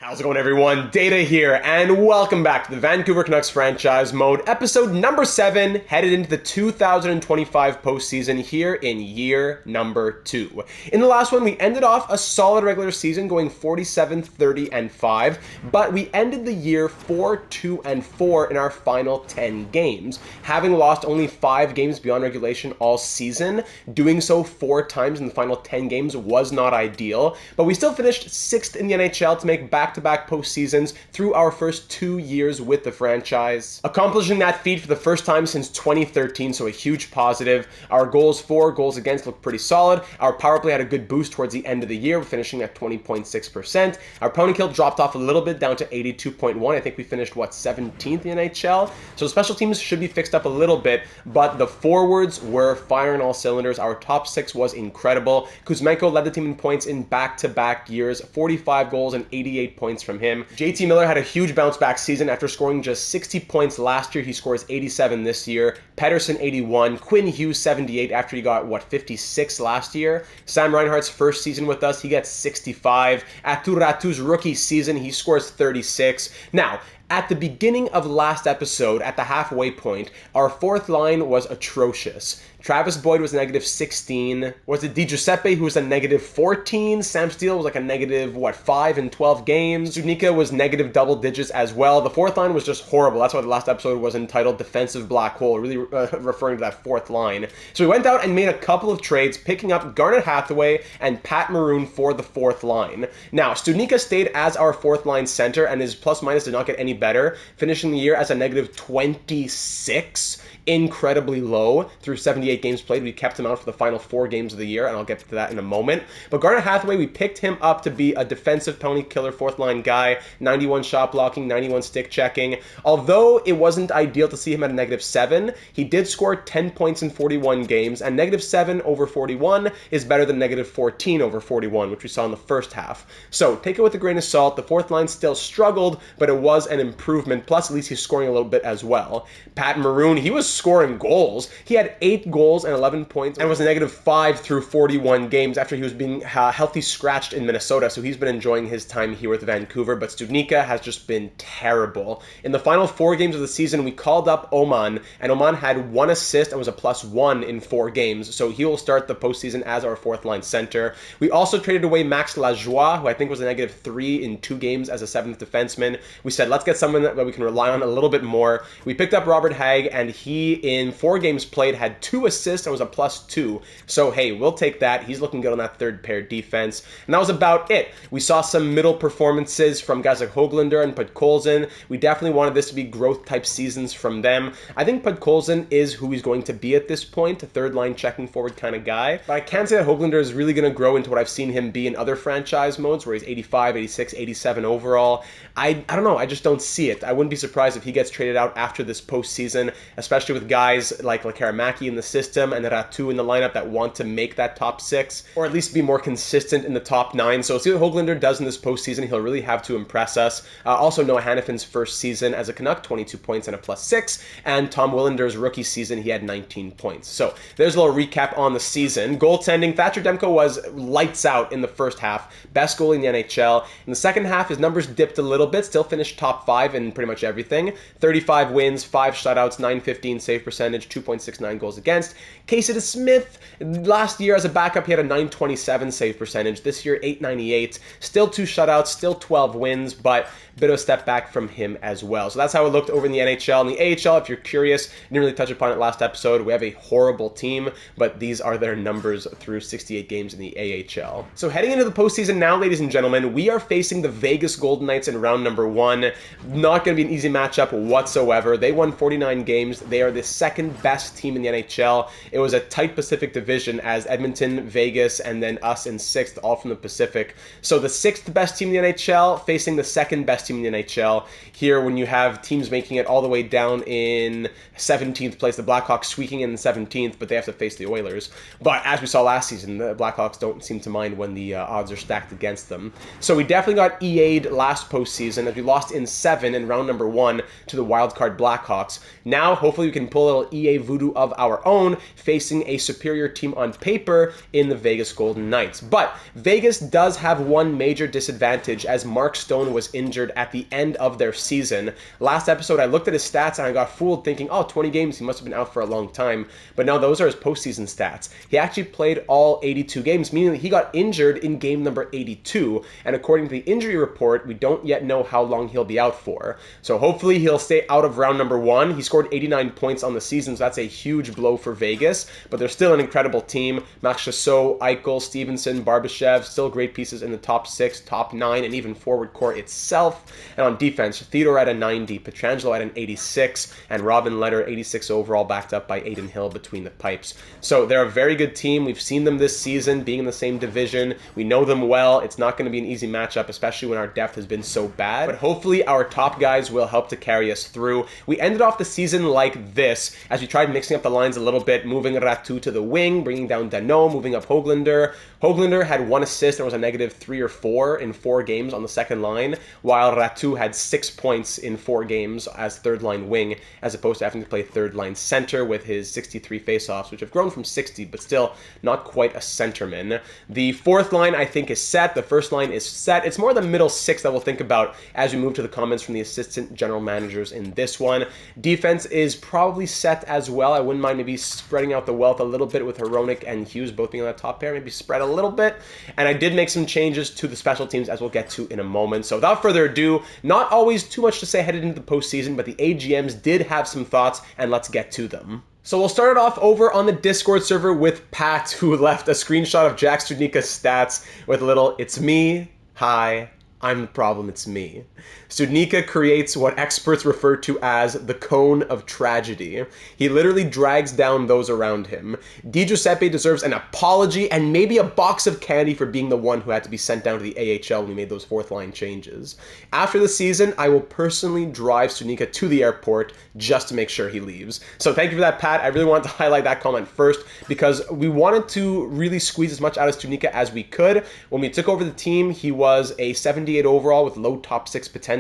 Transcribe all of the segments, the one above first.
How's it going, everyone? Data here, and welcome back to the Vancouver Canucks franchise mode, episode number 7, headed into the 2025 postseason here in year number 2. In the last one, we ended off a solid regular season going 47, 30, and 5, but we ended the year 4, 2, and 4 in our final 10 games, having lost only 5 games beyond regulation all season. Doing so 4 times in the final 10 games was not ideal, but we still finished 6th in the NHL to make back-to-back postseasons through our first 2 years with the franchise. Accomplishing that feat for the first time since 2013, so a huge positive. Our goals for, goals against looked pretty solid. Our power play had a good boost towards the end of the year, finishing at 20.6%. Our penalty kill dropped off a little bit down to 82.1. I think we finished, 17th in the NHL? So special teams should be fixed up a little bit, but the forwards were firing all cylinders. Our top 6 was incredible. Kuzmenko led the team in points in back-to-back years, 45 goals and 88 points from him. JT Miller had a huge bounce back season after scoring just 60 points last year. He scores 87 this year. Pedersen 81, Quinn Hughes 78 after he got 56 last year. Sam Reinhart's first season with us, he gets 65. Aatu Räty's rookie season, he scores 36. Now, at the beginning of last episode, at the halfway point, our fourth line was atrocious. Travis Boyd was negative 16. Was it Di Giuseppe who was a negative 14? Sam Steele was like a negative, 5 in 12 games? Studnicka was negative double digits as well. The fourth line was just horrible. That's why the last episode was entitled Defensive Black Hole, really referring to that fourth line. So we went out and made a couple of trades, picking up Garnet Hathaway and Pat Maroon for the fourth line. Now, Studnicka stayed as our fourth line center, and his plus-minus did not get any better, finishing the year as a negative 26. Incredibly low through 78 games played. We kept him out for the final 4 games of the year, and I'll get to that in a moment. But Garnet Hathaway, we picked him up to be a defensive penalty killer, fourth line guy, 91 shot blocking, 91 stick checking. Although it wasn't ideal to see him at a negative 7, he did score 10 points in 41 games, and negative 7 over 41 is better than negative 14 over 41, which we saw in the first half. So take it with a grain of salt. The fourth line still struggled, but it was an improvement. Plus, at least he's scoring a little bit as well. Pat Maroon, he was scoring goals. He had 8 goals and 11 points and was a negative 5 through 41 games after he was being healthy scratched in Minnesota, so he's been enjoying his time here with Vancouver, but Studnicka has just been terrible. In the final 4 games of the season, we called up Oman, and Oman had 1 assist and was a +1 in 4 games, so he will start the postseason as our fourth line center. We also traded away Max Lajoie, who I think was a negative 3 in 2 games as a 7th defenseman. We said, let's get someone that we can rely on a little bit more. We picked up Robert Hagg, and he, in 4 games played, had 2 assists and was a +2. So, hey, we'll take that. He's looking good on that third pair defense. And that was about it. We saw some middle performances from guys like Höglander and Podkolzin. We definitely wanted this to be growth-type seasons from them. I think Podkolzin is who he's going to be at this point, a third-line checking forward kind of guy. But I can't say that Höglander is really going to grow into what I've seen him be in other franchise modes, where he's 85, 86, 87 overall. I don't know. I just don't see it. I wouldn't be surprised if he gets traded out after this postseason, especially with guys like Karamaki in the system and Räty in the lineup that want to make that top 6, or at least be more consistent in the top 9. So see what Höglander does in this postseason. He'll really have to impress us. Also, Noah Hannifin's first season as a Canuck, 22 points and a +6, and Tom Willander's rookie season, he had 19 points. So there's a little recap on the season. Goaltending, Thatcher Demko was lights out in the first half, best goalie in the NHL. In the second half, his numbers dipped a little bit, still finished top 5 in pretty much everything. 35 wins, 5 shutouts, 915 save percentage, 2.69 goals against. Casey DeSmith, last year as a backup, he had a 927 save percentage. This year, 898. Still 2 shutouts, still 12 wins, but a bit of a step back from him as well. So that's how it looked over in the NHL. In the AHL, if you're curious, I didn't really touch upon it last episode. We have a horrible team, but these are their numbers through 68 games in the AHL. So heading into the postseason now, ladies and gentlemen, we are facing the Vegas Golden Knights in round number 1. Not going to be an easy matchup whatsoever. They won 49 games. They are the second best team in the NHL. It was a tight Pacific division as Edmonton, Vegas, and then us in 6th, all from the Pacific. So the 6th best team in the NHL facing the 2nd best best team in the NHL. Here, when you have teams making it all the way down in 17th place, the Blackhawks squeaking in 17th, but they have to face the Oilers. But as we saw last season, the Blackhawks don't seem to mind when the odds are stacked against them. So we definitely got EA'd last postseason as we lost in 7 in round number 1 to the wildcard Blackhawks. Now, hopefully we can pull a little EA voodoo of our own, facing a superior team on paper in the Vegas Golden Knights. But Vegas does have one major disadvantage as Mark Stone was injured at the end of their season. Last episode, I looked at his stats and I got fooled thinking, oh, 20 games, he must have been out for a long time. But no, those are his postseason stats. He actually played all 82 games, meaning that he got injured in game number 82. And according to the injury report, we don't yet know how long he'll be out for. So hopefully he'll stay out of round number 1. He scored 89 points on the season, so that's a huge blow for Vegas. But they're still an incredible team. Max Chassot, Eichel, Stevenson, Barbashev, still great pieces in the top 6, top 9, and even forward core itself. And on defense, Theodore at a 90, Pietrangelo at an 86, and Robin Letter 86 overall, backed up by Aiden Hill between the pipes. So they're a very good team. We've seen them this season being in the same division. We know them well. It's not going to be an easy matchup, especially when our depth has been so bad. But hopefully our top guys will help to carry us through. We ended off the season like this as we tried mixing up the lines a little bit, moving Ratu to the wing, bringing down Danault, moving up Höglander. Höglander had 1 assist and was a negative 3 or 4 in 4 games on the second line, while Ratu had 6 points in 4 games as third line wing, as opposed to having to play third line center with his 63 faceoffs, which have grown from 60, but still not quite a centerman. The fourth line, I think, is set. The first line is set. It's more the middle 6 that we'll think about as we move to the comments from the assistant general managers in this one. Defense is probably set as well. I wouldn't mind maybe spreading out the wealth a little bit with Hronek and Hughes both being on that top pair, maybe spread a little bit. And I did make some changes to the special teams, as we'll get to in a moment. So without further ado, not always too much to say headed into the postseason, but the AGMs did have some thoughts, and let's get to them. So we'll start it off over on the Discord server with Pat, who left a screenshot of Jack Studnicka's stats with a little, "It's me, hi, I'm the problem, it's me." Studnicka creates what experts refer to as the cone of tragedy. He literally drags down those around him. Di Giuseppe deserves an apology and maybe a box of candy for being the one who had to be sent down to the AHL when we made those fourth line changes. After the season, I will personally drive Studnicka to the airport just to make sure he leaves. So thank you for that, Pat. I really wanted to highlight that comment first because we wanted to really squeeze as much out of Studnicka as we could. When we took over the team, he was a 78 overall with low top 6 potential.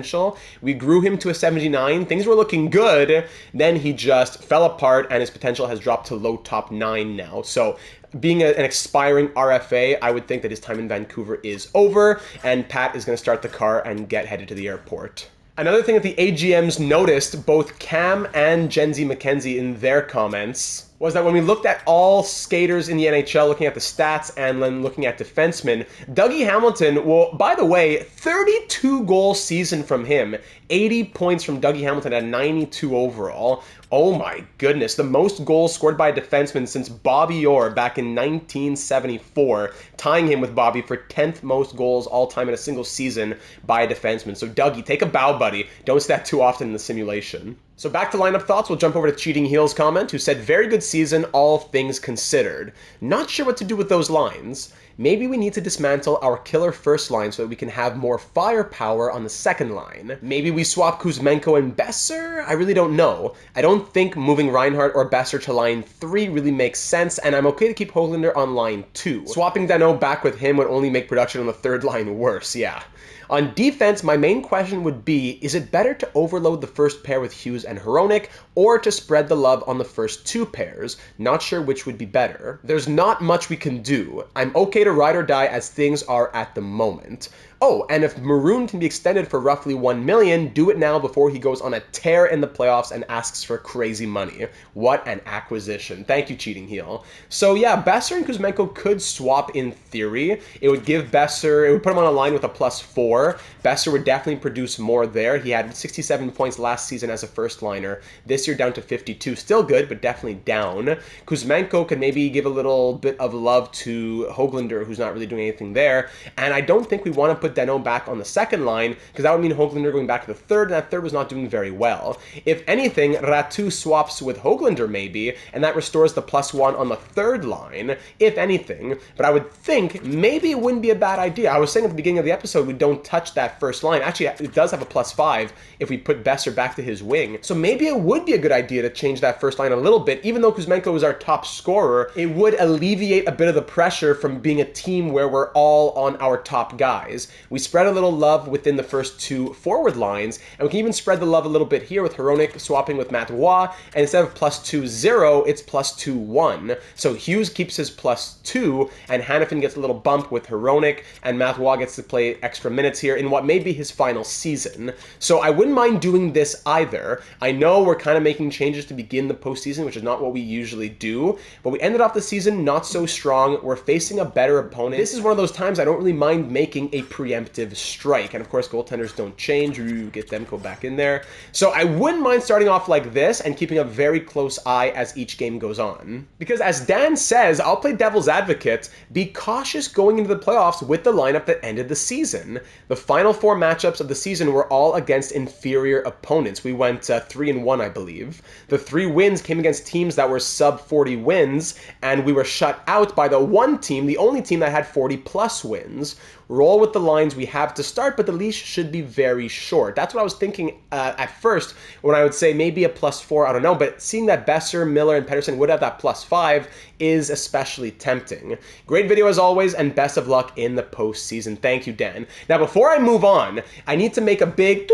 We grew him to a 79. Things were looking good. Then he just fell apart and his potential has dropped to low top 9 now. So being an expiring RFA, I would think that his time in Vancouver is over and Pat is going to start the car and get headed to the airport. Another thing that the AGMs noticed, both Cam and Jenzy McKenzie in their comments, was that when we looked at all skaters in the NHL, looking at the stats and then looking at defensemen, Dougie Hamilton, well, by the way, 32 goal season from him, 80 points from Dougie Hamilton at 92 overall. Oh my goodness, the most goals scored by a defenseman since Bobby Orr back in 1974, tying him with Bobby for 10th most goals all time in a single season by a defenseman. So Dougie, take a bow, buddy. Don't say that too often in the simulation. So back to lineup thoughts, we'll jump over to Cheating Heels comment, who said, "Very good season, all things considered. Not sure what to do with those lines. Maybe we need to dismantle our killer first line so that we can have more firepower on the second line. Maybe we swap Kuzmenko and Besser? I really don't know. I don't think moving Reinhart or Besser to line 3 really makes sense, and I'm okay to keep Höglander on line 2. Swapping Danault back with him would only make production on the third line worse, yeah. On defense, my main question would be, is it better to overload the first pair with Hughes and Hronek, or to spread the love on the first 2 pairs? Not sure which would be better. There's not much we can do. I'm okay to ride or die as things are at the moment. Oh, and if Maroon can be extended for roughly $1 million, do it now before he goes on a tear in the playoffs and asks for crazy money. What an acquisition. Thank you, Cheating Heel. So yeah, Besser and Kuzmenko could swap in theory. It would give Besser, it would put him on a line with a +4. Besser would definitely produce more there. He had 67 points last season as a first liner. This year down to 52. Still good, but definitely down. Kuzmenko can maybe give a little bit of love to Höglander, who's not really doing anything there. And I don't think we want to put put Danault back on the second line, because that would mean Höglander going back to the third, and that third was not doing very well. If anything, Räty swaps with Höglander maybe, and that restores the +1 on the third line, if anything. But I would think maybe it wouldn't be a bad idea. I was saying at the beginning of the episode we don't touch that first line. Actually, it does have a +5 if we put Besser back to his wing. So maybe it would be a good idea to change that first line a little bit. Even though Kuzmenko is our top scorer, it would alleviate a bit of the pressure from being a team where we're all on our top guys. We spread a little love within the first two forward lines, and we can even spread the love a little bit here with Hronek swapping with Matt Roy, and instead of +2-0, it's +2-1. So Hughes keeps his +2, and Hanifin gets a little bump with Hronek, and Matt Roy gets to play extra minutes here in what may be his final season. So I wouldn't mind doing this either. I know we're kind of making changes to begin the postseason, which is not what we usually do, but we ended off the season not so strong. We're facing a better opponent. This is one of those times I don't really mind making a preemptive strike, and of course goaltenders don't change. You get Demko back in there. So I wouldn't mind starting off like this and keeping a very close eye as each game goes on. Because as Dan says, I'll play devil's advocate, be cautious going into the playoffs with the lineup that ended the season. The final 4 matchups of the season were all against inferior opponents. We went 3-1, I believe. The 3 wins came against teams that were sub 40 wins, and we were shut out by the one team, the only team that had 40+ wins. Roll with the lines we have to start, but the leash should be very short. That's what I was thinking at first when I would say maybe a +4, I don't know, but seeing that Besser, Miller, and Pettersson would have that +5 is especially tempting. Great video as always, and best of luck in the postseason. Thank you, Dan. Now, before I move on, I need to make a big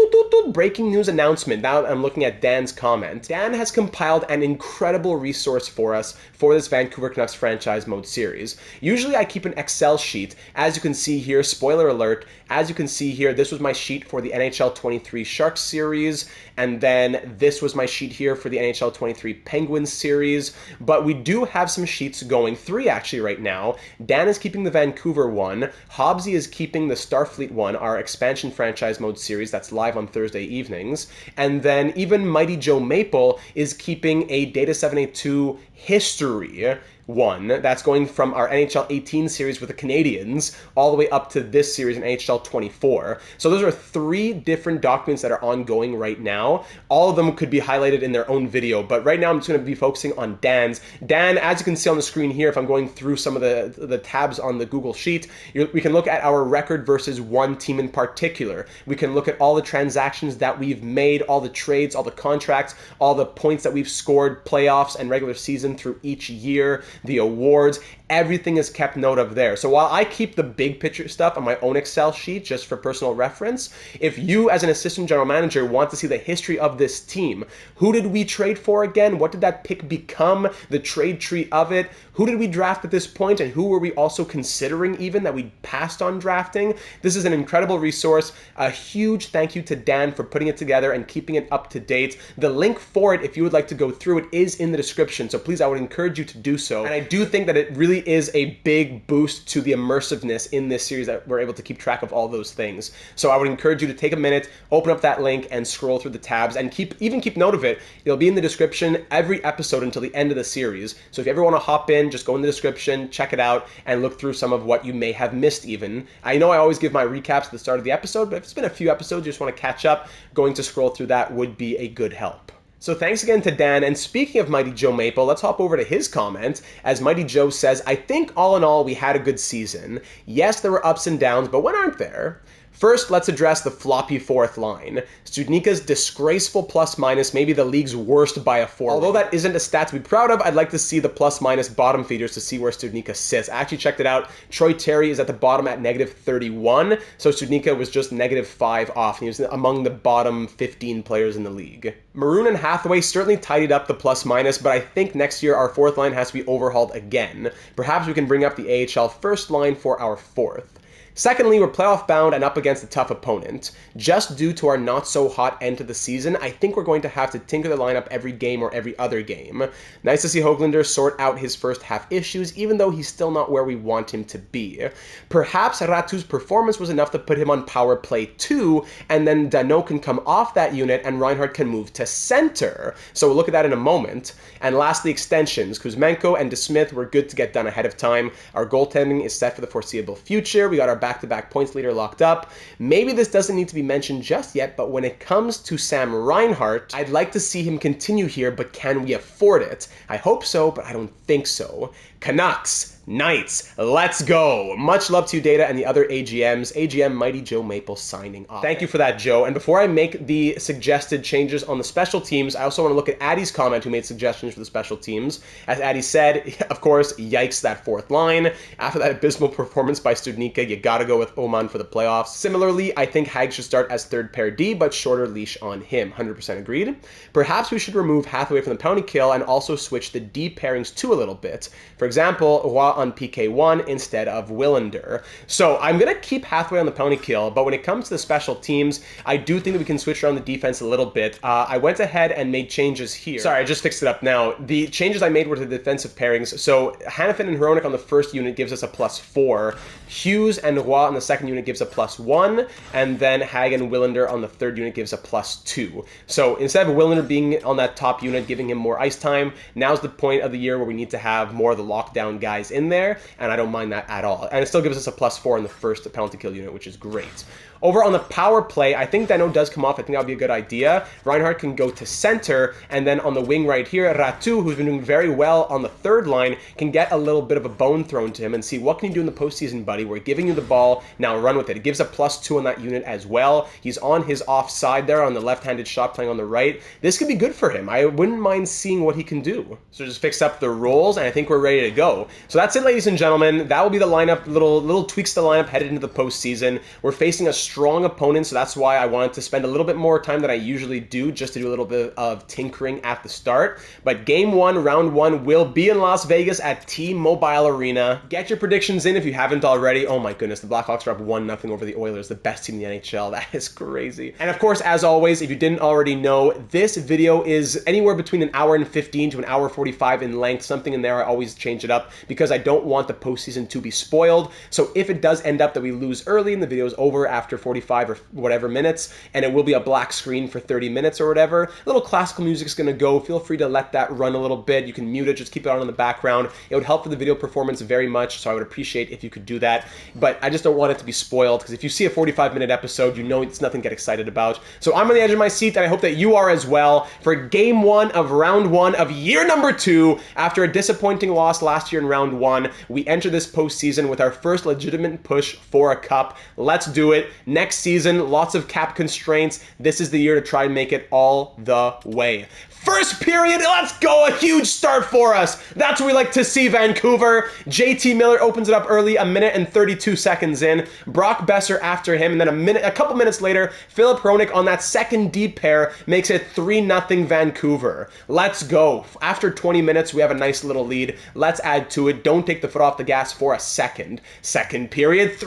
breaking news announcement. Now I'm looking at Dan's comment. Dan has compiled an incredible resource for us for this Vancouver Canucks franchise mode series. Usually I keep an Excel sheet. As you can see here, spoiler alert, as you can see here, this was my sheet for the NHL 23 Sharks series, and then this was my sheet here for the NHL 23 Penguins series, but we do have some sheets going, 3 actually right now. Dan is keeping the Vancouver one, Hobbsy is keeping the Starfleet one, our expansion franchise mode series that's live on Thursday evenings, and then even Mighty Joe Maple is keeping a Data 782 history one that's going from our NHL 18 series with the Canadians all the way up to this series in NHL 24. So those are 3 different documents that are ongoing right now. All of them could be highlighted in their own video, but right now I'm just going to be focusing on Dan's. Dan, as you can see on the screen here, if I'm going through some of the tabs on the Google Sheet, we can look at our record versus one team in particular. We can look at all the transactions that we've made, all the trades, all the contracts, all the points that we've scored, playoffs and regular season through each year, the awards, everything is kept note of there. So while I keep the big picture stuff on my own Excel sheet just for personal reference, if you as an assistant general manager want to see the history of this team, who did we trade for again? What did that pick become? The trade tree of it? Who did we draft at this point? And who were we also considering even that we passed on drafting? This is an incredible resource. A huge thank you to Dan for putting it together and keeping it up to date. The link for it, if you would like to go through it, is in the description. So please, I would encourage you to do so. And I do think that it really is a big boost to the immersiveness in this series that we're able to keep track of all those things. So I would encourage you to take a minute, open up that link and scroll through the tabs, and keep note of it. It'll be in the description every episode until the end of the series. So if you ever want to hop in, just go in the description, check it out, and look through some of what you may have missed even. I know I always give my recaps at the start of the episode, but if it's been a few episodes, you just want to catch up, going to scroll through that would be a good help. So thanks again to Dan, and speaking of Mighty Joe Maple, let's hop over to his comment, as Mighty Joe says, I think all in all we had a good season. Yes, there were ups and downs, but when aren't there? First, let's address the floppy fourth line. Studnicka's disgraceful plus-minus, maybe the league's worst by a 4. Although that isn't a stat to be proud of, I'd like to see the plus-minus bottom feeders to see where Studnicka sits. I actually checked it out. Troy Terry is at the bottom at -31, so Studnicka was just -5 off, and he was among the bottom 15 players in the league. Maroon and Hathaway certainly tidied up the plus-minus, but I think next year our fourth line has to be overhauled again. Perhaps we can bring up the AHL first line for our fourth. Secondly, we're playoff bound and up against a tough opponent. Just due to our not so hot end to the season, I think we're going to have to tinker the lineup every game or every other game. Nice to see Höglander sort out his first half issues, even though he's still not where we want him to be. Perhaps Räty's performance was enough to put him on power play 2, and then Danault can come off that unit and Reinhardt can move to center. So we'll look at that in a moment. And lastly, extensions. Kuzmenko and DeSmith were good to get done ahead of time. Our goaltending is set for the foreseeable future. We got our back-to-back points leader locked up. Maybe this doesn't need to be mentioned just yet, but when it comes to Sam Reinhart, I'd like to see him continue here, but can we afford it? I hope so, but I don't think so. Canucks, Knights, let's go. Much love to you, Data, and the other AGMs. AGM Mighty Joe Maple signing off. Thank you for that, Joe. And before I make the suggested changes on the special teams, I also want to look at Addy's comment, who made suggestions for the special teams. As Addy said, of course, yikes, that fourth line. After that abysmal performance by Studnicka, you gotta go with Oman for the playoffs. Similarly, I think Hag should start as third pair D, but shorter leash on him. 100% agreed. Perhaps we should remove Hathaway from the penalty kill and also switch the D pairings too a little bit. For example, Roy on PK1 instead of Willander. So I'm going to keep Hathaway on the penalty kill, but when it comes to the special teams, I do think that we can switch around the defense a little bit. I went ahead and made changes here. Sorry, I just fixed it up now. The changes I made were to the defensive pairings. So Hanifin and Hronik on the first unit gives us a +4. Hughes and Roy on the second unit gives a +1. And then Hag and Willander on the third unit gives a +2. So instead of Willander being on that top unit, giving him more ice time, now's the point of the year where we need to have more of the lockdown guys in there, and I don't mind that at all. And it still gives us a +4 in the first penalty kill unit, which is great. Over on the power play, I think Dano does come off. I think that would be a good idea. Reinhardt can go to center, and then on the wing right here, Ratu, who's been doing very well on the third line, can get a little bit of a bone thrown to him and see what can you do in the postseason, buddy. We're giving you the ball, now run with it. It gives a +2 on that unit as well. He's on his offside there on the left-handed shot playing on the right. This could be good for him. I wouldn't mind seeing what he can do. So just fix up the roles, and I think we're ready to go. So that's it, ladies and gentlemen. That will be the lineup, little tweaks to the lineup headed into the postseason. We're facing a strong opponent, so that's why I wanted to spend a little bit more time than I usually do just to do a little bit of tinkering at the start. But game one, round one, will be in Las Vegas at T-Mobile Arena. Get your predictions in if you haven't already. Oh my goodness, the Blackhawks are up 1-0 over the Oilers, the best team in the NHL. That is crazy. And of course, as always, if you didn't already know, this video is anywhere between an hour and 15 to an hour 45 in length, something in there. I always change it up because I don't want the postseason to be spoiled. So if it does end up that we lose early and the video is over after 45 or whatever minutes, and it will be a black screen for 30 minutes or whatever, a little classical music's gonna go. Feel free to let that run a little bit. You can mute it, just keep it on in the background. It would help for the video performance very much, so I would appreciate if you could do that. But I just don't want it to be spoiled, because if you see a 45-minute episode, you know it's nothing to get excited about. So I'm on the edge of my seat, and I hope that you are as well for game one of round one of year number 2. After a disappointing loss last year in round 1, we enter this postseason with our first legitimate push for a cup. Let's do it. Next season, lots of cap constraints. This is the year to try and make it all the way. First period, let's go, a huge start for us. That's what we like to see, Vancouver. JT Miller opens it up early, 1 minute and 32 seconds in. Brock Besser after him, and then a couple minutes later, Philip Hronik on that second deep pair makes it 3-0 Vancouver. Let's go. After 20 minutes, we have a nice little lead. Let's add to it. Don't take the foot off the gas for a second. Second period, 3-2.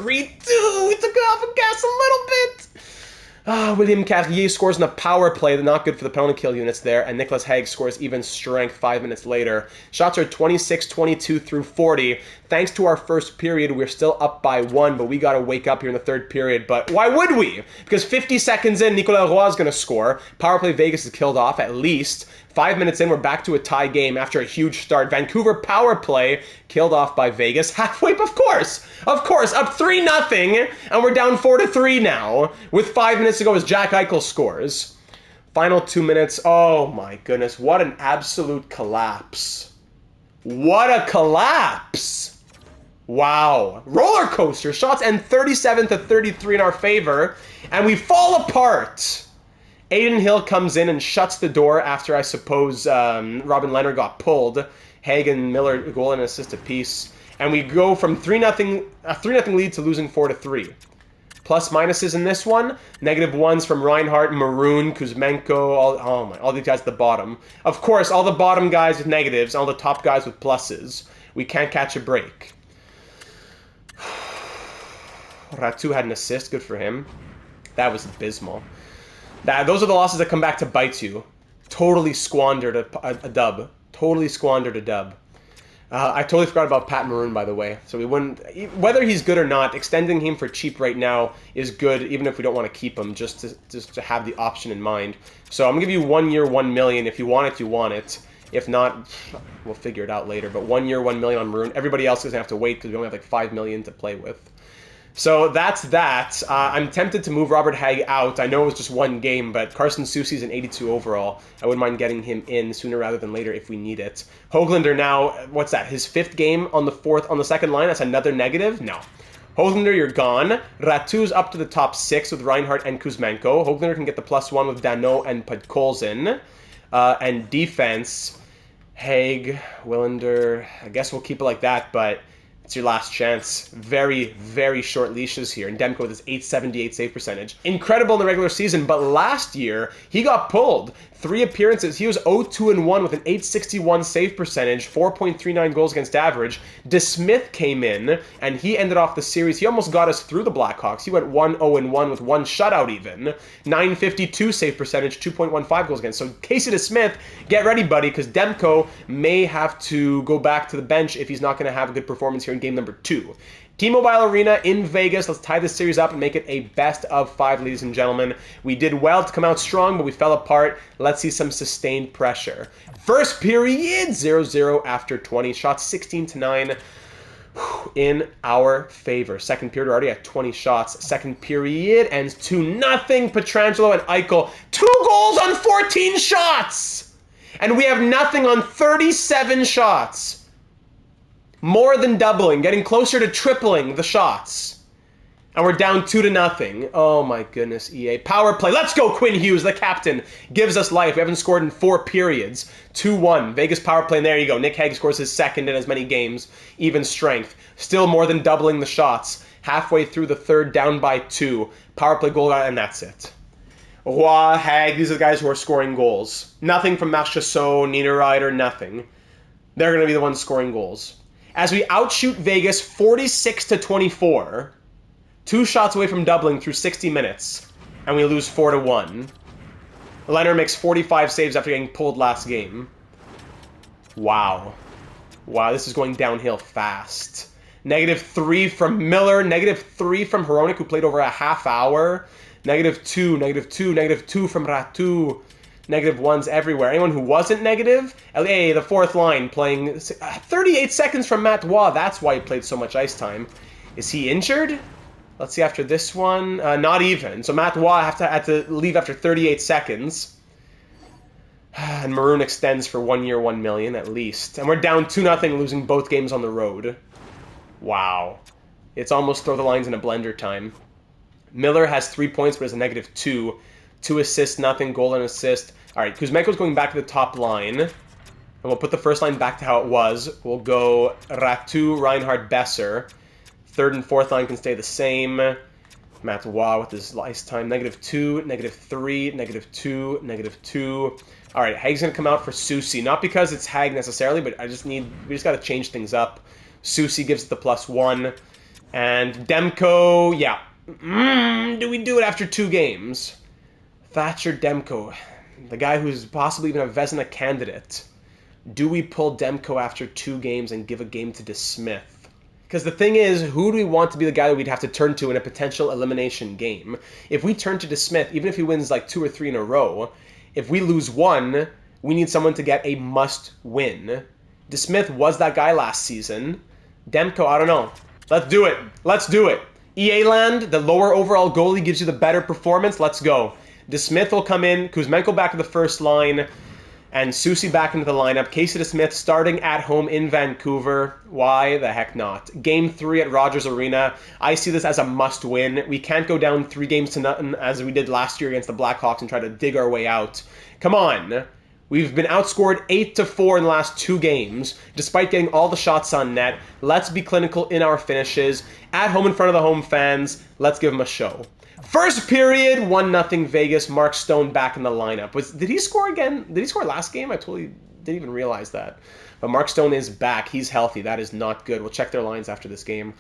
We took off the gas a little bit. William Carrier scores in the power play, not good for the penalty kill units there, and Nicholas Hague scores even strength 5 minutes later. Shots are 26-22 through 40. Thanks to our first period, we're still up by 1, but we got to wake up here in the third period. But why would we? Because 50 seconds in, Nicolas Roy is going to score. Power play Vegas is killed off at least. 5 minutes in, we're back to a tie game after a huge start. Vancouver power play killed off by Vegas. Halfway, of course, up 3-0, and we're down 4-3 now with 5 minutes to go as Jack Eichel scores. Final 2 minutes. Oh my goodness, what an absolute collapse. What a collapse. Wow. Roller coaster. Shots end 37-33 in our favor, and we fall apart. Aiden Hill comes in and shuts the door after, I suppose, Robin Leonard got pulled. Hague and Miller goal and assist apiece. And we go from a 3-0 lead to losing 4-3. Plus minuses in this one. -1s from Reinhart, Maroon, Kuzmenko, all these guys at the bottom. Of course, all the bottom guys with negatives, all the top guys with pluses. We can't catch a break. Ratu had an assist, good for him. That was abysmal. Those are the losses that come back to bite you. Totally squandered a dub. Totally squandered a dub. I totally forgot about Pat Maroon, by the way. So we wouldn't, whether he's good or not, extending him for cheap right now is good, even if we don't want to keep him, just to have the option in mind. So I'm gonna give you 1 year, $1 million. If you want it, you want it. If not, we'll figure it out later. But 1 year, $1 million on Maroon. Everybody else is gonna have to wait because we only have like $5 million to play with. So that's that. I'm tempted to move Robert Hagg out. I know it was just one game, but Carson Soucy's an 82 overall. I wouldn't mind getting him in sooner rather than later if we need it. Höglander now, what's that? His 5th game on the second line. That's another negative? No. Höglander, you're gone. Ratu's up to the top 6 with Reinhardt and Kuzmenko. Höglander can get the +1 with Danault and Podkolzin. And defense, Hagg, Willander. I guess we'll keep it like that, but it's your last chance. Very, very short leashes here. And Demko with his 878 save percentage. Incredible in the regular season, but last year, he got pulled. 3 appearances. He was 0-2-1 with an 861 save percentage, 4.39 goals against average. DeSmith came in, and he ended off the series. He almost got us through the Blackhawks. He went 1-0-1 with 1 shutout even. 952 save percentage, 2.15 goals against. So Casey DeSmith, get ready, buddy, because Demko may have to go back to the bench if he's not going to have a good performance here in game number 2. T-Mobile Arena in Vegas. Let's tie this series up and make it a best of 5, ladies and gentlemen. We did well to come out strong, but we fell apart. Let's see some sustained pressure. First period, 0-0 after 20. Shots 16-9 in our favor. Second period, already at 20 shots. Second period ends 2-0. Pietrangelo and Eichel, 2 goals on 14 shots! And we have nothing on 37 shots. More than doubling, getting closer to tripling the shots. And we're down 2-0. Oh my goodness, EA. Power play. Let's go, Quinn Hughes, the captain. Gives us life. We haven't scored in 4 periods. 2-1. Vegas power play, and there you go. Nick Hagg scores his 2nd in as many games. Even strength. Still more than doubling the shots. Halfway through the 3rd, down by 2. Power play goal, and that's it. Roy, Hagg, these are the guys who are scoring goals. Nothing from Marchessault, Niederreiter, nothing. They're going to be the ones scoring goals. As we outshoot Vegas 46-24, 2 shots away from doubling through 60 minutes, and we lose 4-1. Leonard makes 45 saves after getting pulled last game. Wow. Wow, this is going downhill fast. -3 from Miller, -3 from Hronek, who played over a half hour. -2, -2 from Ratu. -1s everywhere. Anyone who wasn't negative? LA, the 4th line, playing 38 seconds from Matt Waugh. That's why he played so much ice time. Is he injured? Let's see after this one. Not even. So Matt Waugh had to leave after 38 seconds. And Maroon extends for 1 year, $1 million at least. And we're down 2-0, losing both games on the road. Wow. It's almost throw the lines in a blender time. Miller has 3 points, but is a -2. 2 assists, nothing, goal and assist. All right, Kuzmenko's going back to the top line. And we'll put the first line back to how it was. We'll go Ratu, Reinhardt, Besser. 3rd and 4th line can stay the same. Matt Waugh with his ice time. -2, -3, -2, -2. All right, Hagg's going to come out for Soucy. Not because it's Hagg necessarily, but we just got to change things up. Soucy gives it the +1. And Demko, yeah. Do we do it after 2 games? Thatcher Demko, the guy who's possibly even a Vezina candidate. Do we pull Demko after 2 games and give a game to DeSmith? Because the thing is, who do we want to be the guy that we'd have to turn to in a potential elimination game? If we turn to DeSmith, even if he wins like 2 or 3 in a row, if we lose 1, we need someone to get a must-win. DeSmith was that guy last season. Demko, I don't know. Let's do it. Let's do it. EA land, the lower overall goalie gives you the better performance. Let's go. DeSmith will come in, Kuzmenko back to the first line, and Soucy back into the lineup. Casey DeSmith starting at home in Vancouver. Why the heck not? Game 3 at Rogers Arena. I see this as a must-win. We can't go down 3-0 as we did last year against the Blackhawks and try to dig our way out. Come on. We've been outscored 8-4 in the last 2 games, despite getting all the shots on net. Let's be clinical in our finishes. At home in front of the home fans, let's give them a show. First period, 1-0 Vegas. Mark Stone back in the lineup. Did he score again? Did he score last game? I totally didn't even realize that. But Mark Stone is back. He's healthy. That is not good. We'll check their lines after this game.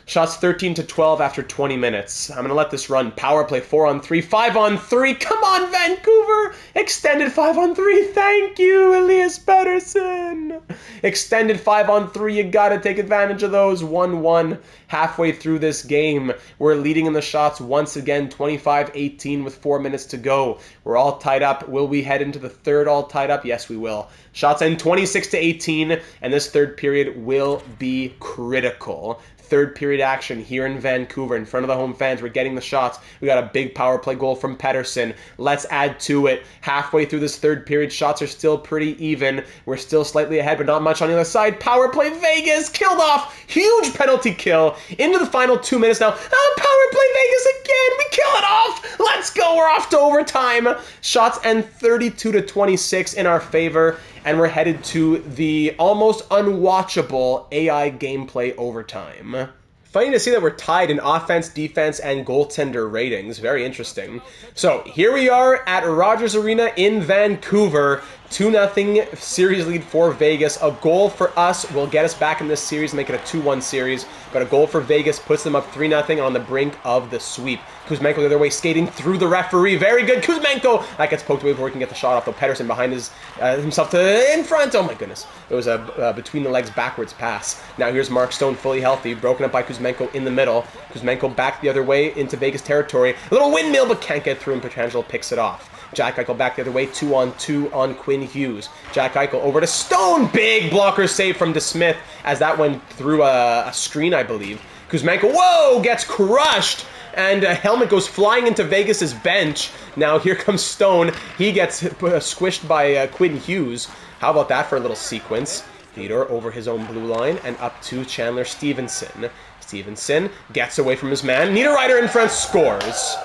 Shots 13-12 after 20 minutes. I'm going to let this run. Power play 4-on-3, 5-on-3. Come on, Vancouver! Extended 5-on-3. Thank you, Elias Pettersson. Extended 5-on-3. You got to take advantage of those. 1-1 halfway through this game. We're leading in the shots once again, 25-18 with 4 minutes to go. We're all tied up. Will we head into the 3rd all tied up? Yes, we will. Shots end 26-18, and this 3rd period will be critical. third period action here in Vancouver in front of the home fans. We're getting the shots. We got a big power play goal from Pettersson. Let's add to it. Halfway through this third period, shots are still pretty even. We're still slightly ahead, but not much on the other side. Power play, Vegas killed off. Huge penalty kill into the final 2 minutes now. Oh, power play, Vegas again. We kill it off. Let's go. We're off to overtime. Shots end 32-26 in our favor, and we're headed to the almost unwatchable AI gameplay overtime. Funny to see that we're tied in offense, defense, and goaltender ratings. Very interesting. So here we are at Rogers Arena in Vancouver. 2-0 series lead for Vegas. A goal for us will get us back in this series, make it a 2-1 series. But a goal for Vegas puts them up 3-0 on the brink of the sweep. Kuzmenko the other way, skating through the referee. Very good, Kuzmenko! That gets poked away before he can get the shot off, though. Pettersson behind himself to in front. Oh my goodness. It was a between the legs backwards pass. Now here's Mark Stone fully healthy, broken up by Kuzmenko in the middle. Kuzmenko back the other way into Vegas territory. A little windmill, but can't get through, and Pietrangelo picks it off. Jack Eichel back the other way, 2-on-2 on Quinn Hughes. Jack Eichel over to Stone. Big blocker save from DeSmith as that went through a screen, I believe. Kuzmenko, whoa, gets crushed. And a helmet goes flying into Vegas's bench. Now here comes Stone. He gets squished by Quinn Hughes. How about that for a little sequence? Theodore over his own blue line and up to Chandler Stevenson. Stevenson gets away from his man. Niederreiter in front, scores.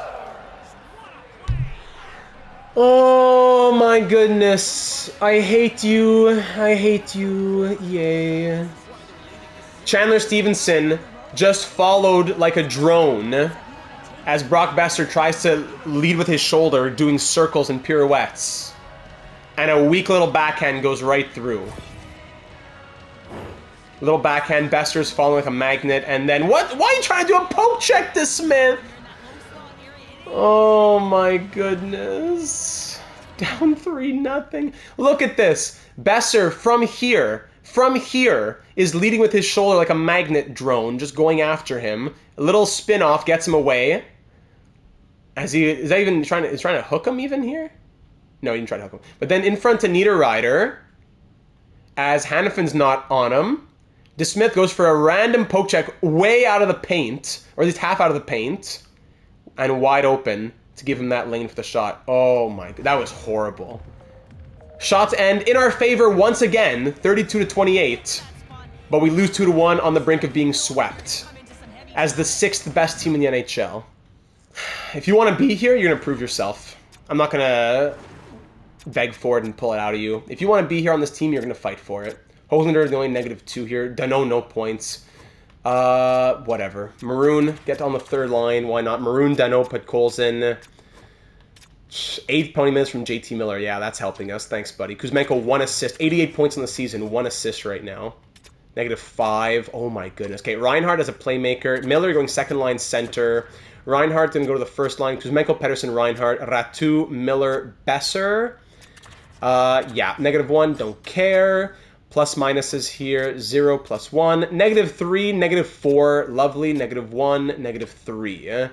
Oh my goodness. I hate you. I hate you. Yay. Chandler Stevenson just followed like a drone as Brock Besser tries to lead with his shoulder, doing circles and pirouettes. And a weak little backhand goes right through. Little backhand, Besser's falling like a magnet, and then what? Why are you trying to do a poke check to Smith? Oh my goodness. Down 3-0. Look at this. Besser from here, is leading with his shoulder like a magnet drone, just going after him. A little spin off gets him away. Is that even trying to hook him even here? No, he didn't try to hook him. But then in front to Niederreiter, as Hannafin's not on him. DeSmith goes for a random poke check way out of the paint, or at least half out of the paint, and wide open to give him that lane for the shot. Oh my, that was horrible. Shots end in our favor once again, 32-28, but we lose 2-1 on the brink of being swept as the 6th best team in the NHL. If you want to be here, you're going to prove yourself. I'm not going to beg for it and pull it out of you. If you want to be here on this team, you're going to fight for it. Hollander is the only -2 here. Danault, no points. Whatever. Maroon, get on the third line. Why not? Maroon, Danault, put Coles in. 8 penalty minutes from JT Miller. Yeah, that's helping us. Thanks, buddy. Kuzmenko, 1 assist. 88 points in the season. 1 assist right now. -5. Oh, my goodness. Okay, Reinhardt as a playmaker. Miller going second line center. Reinhardt didn't go to the first line. Kuzmenko, Pettersson, Reinhardt. Ratu, Miller, Besser. Yeah, -1. Don't care. Plus minuses here, 0, +1, -3, -4, lovely, -1, -3.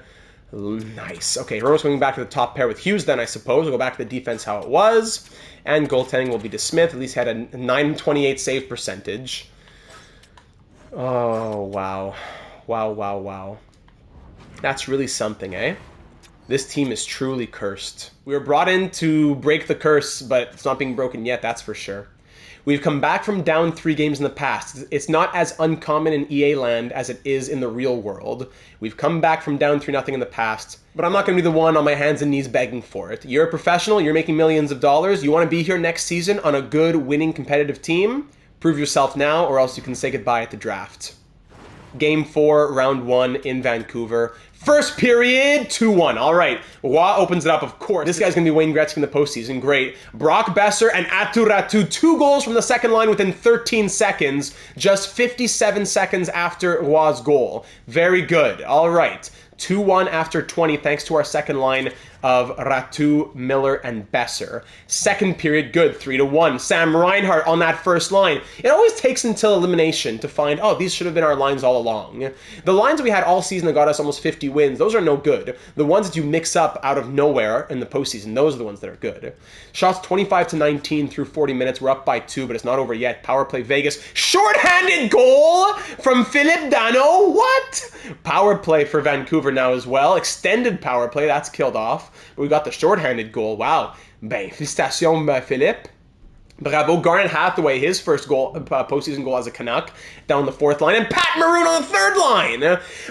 Nice. Okay, we're almost going back to the top pair with Hughes then, I suppose. We'll go back to the defense how it was. And goaltending will be DeSmith, at least had a 928 save percentage. Oh, wow. Wow, wow, wow. That's really something, eh? This team is truly cursed. We were brought in to break the curse, but it's not being broken yet, that's for sure. We've come back from down 3 games in the past. It's not as uncommon in EA land as it is in the real world. We've come back from down 3-0 in the past, but I'm not going to be the one on my hands and knees begging for it. You're a professional, you're making millions of dollars, you want to be here next season on a good, winning, competitive team? Prove yourself now, or else you can say goodbye at the draft. Game 4, round 1 in Vancouver. First period, 2-1. All right, Wah opens it up, of course. This guy's going to be Wayne Gretzky in the postseason. Great. Brock Besser and Aatu Ratu, 2 goals from the second line within 13 seconds, just 57 seconds after Wah's goal. Very good. All right. 2-1 after 20, thanks to our second line. of Ratu, Miller, and Besser. Second period, good, 3-1. Sam Reinhart on that first line. It always takes until elimination to find, oh, these should have been our lines all along. The lines that we had all season that got us almost 50 wins, those are no good. The ones that you mix up out of nowhere in the postseason, those are the ones that are good. Shots 25-19 through 40 minutes. We're up by 2, but it's not over yet. Power play Vegas. Shorthanded goal from Philip Dano. What? Power play for Vancouver now as well. Extended power play. That's killed off. But we got the shorthanded goal. Wow. Ben, félicitations, Philip. Bravo. Garnet Hathaway, his first goal, postseason goal as a Canuck, down the fourth line. And Pat Maroon on the third line.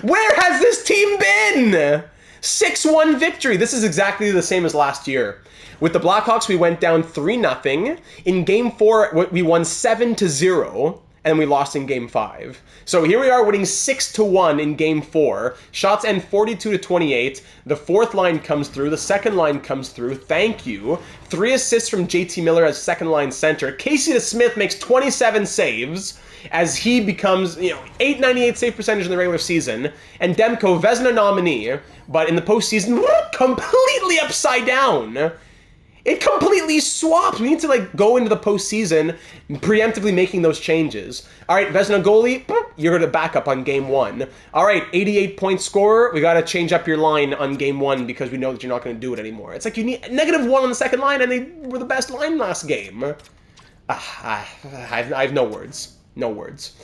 Where has this team been? 6-1 victory. This is exactly the same as last year. With the Blackhawks, we went down 3-0. In Game 4, we won 7-0, and we lost in Game 5. So here we are winning 6-1 in Game 4. Shots end 42-28. The fourth line comes through. The second line comes through. Thank you. 3 assists from JT Miller as second line center. Casey DeSmith makes 27 saves as he becomes, .898 save percentage in the regular season. And Demko, Vezina nominee, but in the postseason, completely upside down. It completely swaps. We need to go into the postseason preemptively making those changes. All right, Vezina goalie, you're going to back up on Game 1. All right, 88-point scorer, we got to change up your line on Game 1 because we know that you're not going to do it anymore. It's like you need -1 on the second line, and they were the best line last game. I have no words. No words.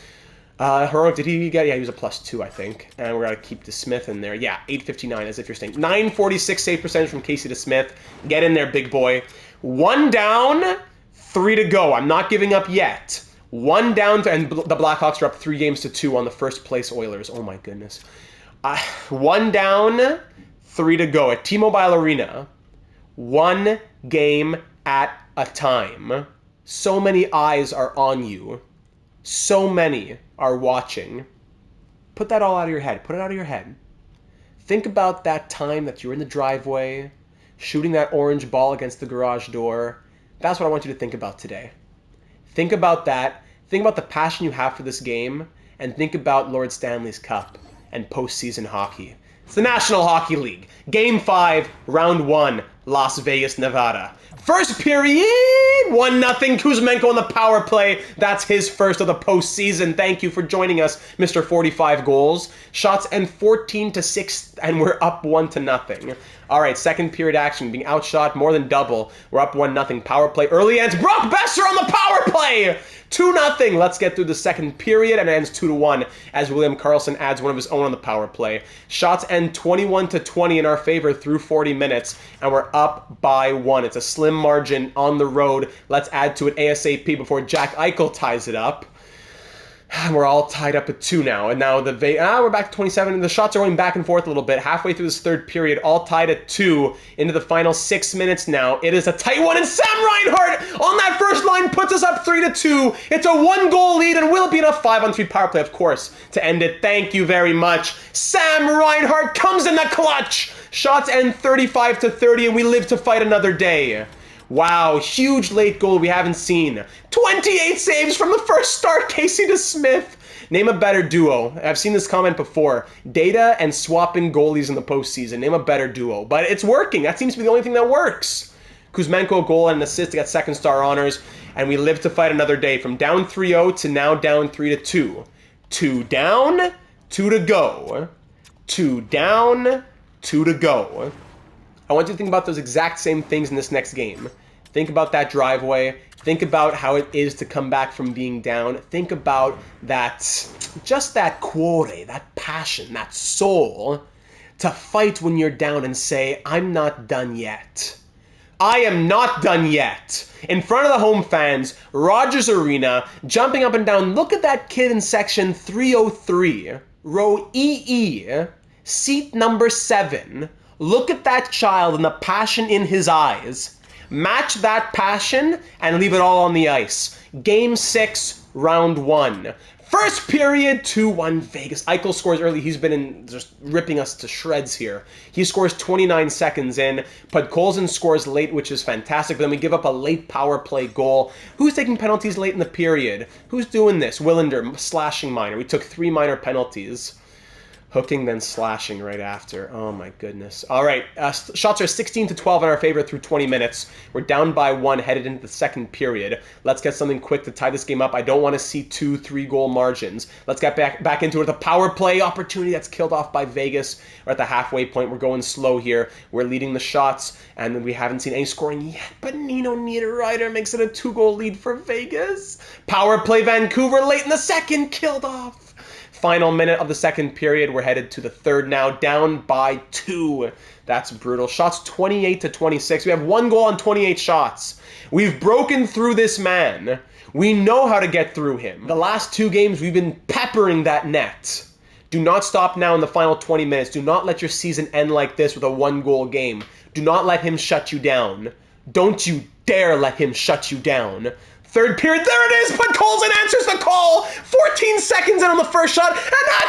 Heroic, did he get? Yeah, he was a +2, I think. And we're going to keep DeSmith in there. Yeah, 859, as if you're saying. 946 save percentage from Casey DeSmith. Get in there, big boy. 1 down, 3 to go. I'm not giving up yet. 1 down, and the Blackhawks are up 3-2 on the first place Oilers. Oh, my goodness. 1 down, 3 to go. At T-Mobile Arena, 1 game at a time. So many eyes are on you. So many are watching. Put that all out of your head. Put it out of your head. Think about that time that you were in the driveway, shooting that orange ball against the garage door. That's what I want you to think about today. Think about that. Think about the passion you have for this game, and think about Lord Stanley's Cup and postseason hockey. It's the National Hockey League. Game 5, Round 1, Las Vegas, Nevada. First period, 1-0, Kuzmenko on the power play. That's his first of the postseason. Thank you for joining us, Mr. 45 goals. Shots end 14-6, and we're up 1-0. All right, second period action, being outshot more than double. We're up 1-0. Power play early ends. Brock Besser on the power play. 2-0. Let's get through the second period, and it ends 2-1 as William Karlsson adds one of his own on the power play. Shots end 21-20 in our favor through 40 minutes, and we're up by 1. It's a slim margin on the road. Let's add to it ASAP before Jack Eichel ties it up. We're all tied up at 2 now, and now we're back to 27, and the shots are going back and forth a little bit. Halfway through this third period, all tied at 2 into the final 6 minutes now. It is a tight one, and Sam Reinhart on that first line puts us up 3-2. It's a 1-goal lead, and will it be enough 5-on-3 power play, of course, to end it? Thank you very much. Sam Reinhart comes in the clutch. Shots end 35-30, and we live to fight another day. Wow, huge late goal we haven't seen. 28 saves from the first start, Casey DeSmith. Name a better duo. I've seen this comment before. Data and swapping goalies in the postseason. Name a better duo. But it's working. That seems to be the only thing that works. Kuzmenko, a goal and an assist to get second star honors. And we live to fight another day. From down 3-0 to now down 3-2. 2 down, 2 to go. 2 down, 2 to go. I want you to think about those exact same things in this next game. Think about that driveway. Think about how it is to come back from being down. Think about that, just that cuore, that passion, that soul to fight when you're down and say, I'm not done yet. I am not done yet. In front of the home fans, Rogers Arena, jumping up and down. Look at that kid in section 303, row EE, seat number 7. Look at that child and the passion in his eyes. Match that passion and leave it all on the ice. Game 6, round 1. First period, 2-1 Vegas. Eichel scores early. He's been just ripping us to shreds here. He scores 29 seconds in. Podkolzin scores late, which is fantastic. But then we give up a late power play goal. Who's taking penalties late in the period? Who's doing this? Willander, slashing minor. We took 3 minor penalties. Hooking, then slashing right after. Oh my goodness. All right, shots are 16-12 in our favor through 20 minutes. We're down by 1 headed into the second period. Let's get something quick to tie this game up. I don't want to see 2-3 goal margins. Let's get back into it. The power play opportunity that's killed off by Vegas. We're at the halfway point. We're going slow here. We're leading the shots, and we haven't seen any scoring yet. But Nino Niederreiter makes it a 2-goal lead for Vegas. Power play Vancouver late in the second, killed off. Final minute of the second period. We're headed to the third now, down by 2. That's brutal. Shots 28-26. We have 1 goal on 28 shots. We've broken through this man. We know how to get through him. The last 2 games, we've been peppering that net. Do not stop now in the final 20 minutes. Do not let your season end like this with a 1-goal game. Do not let him shut you down. Don't you dare let him shut you down. Third period, there it is, but Colson answers the call. 14 seconds in on the first shot, and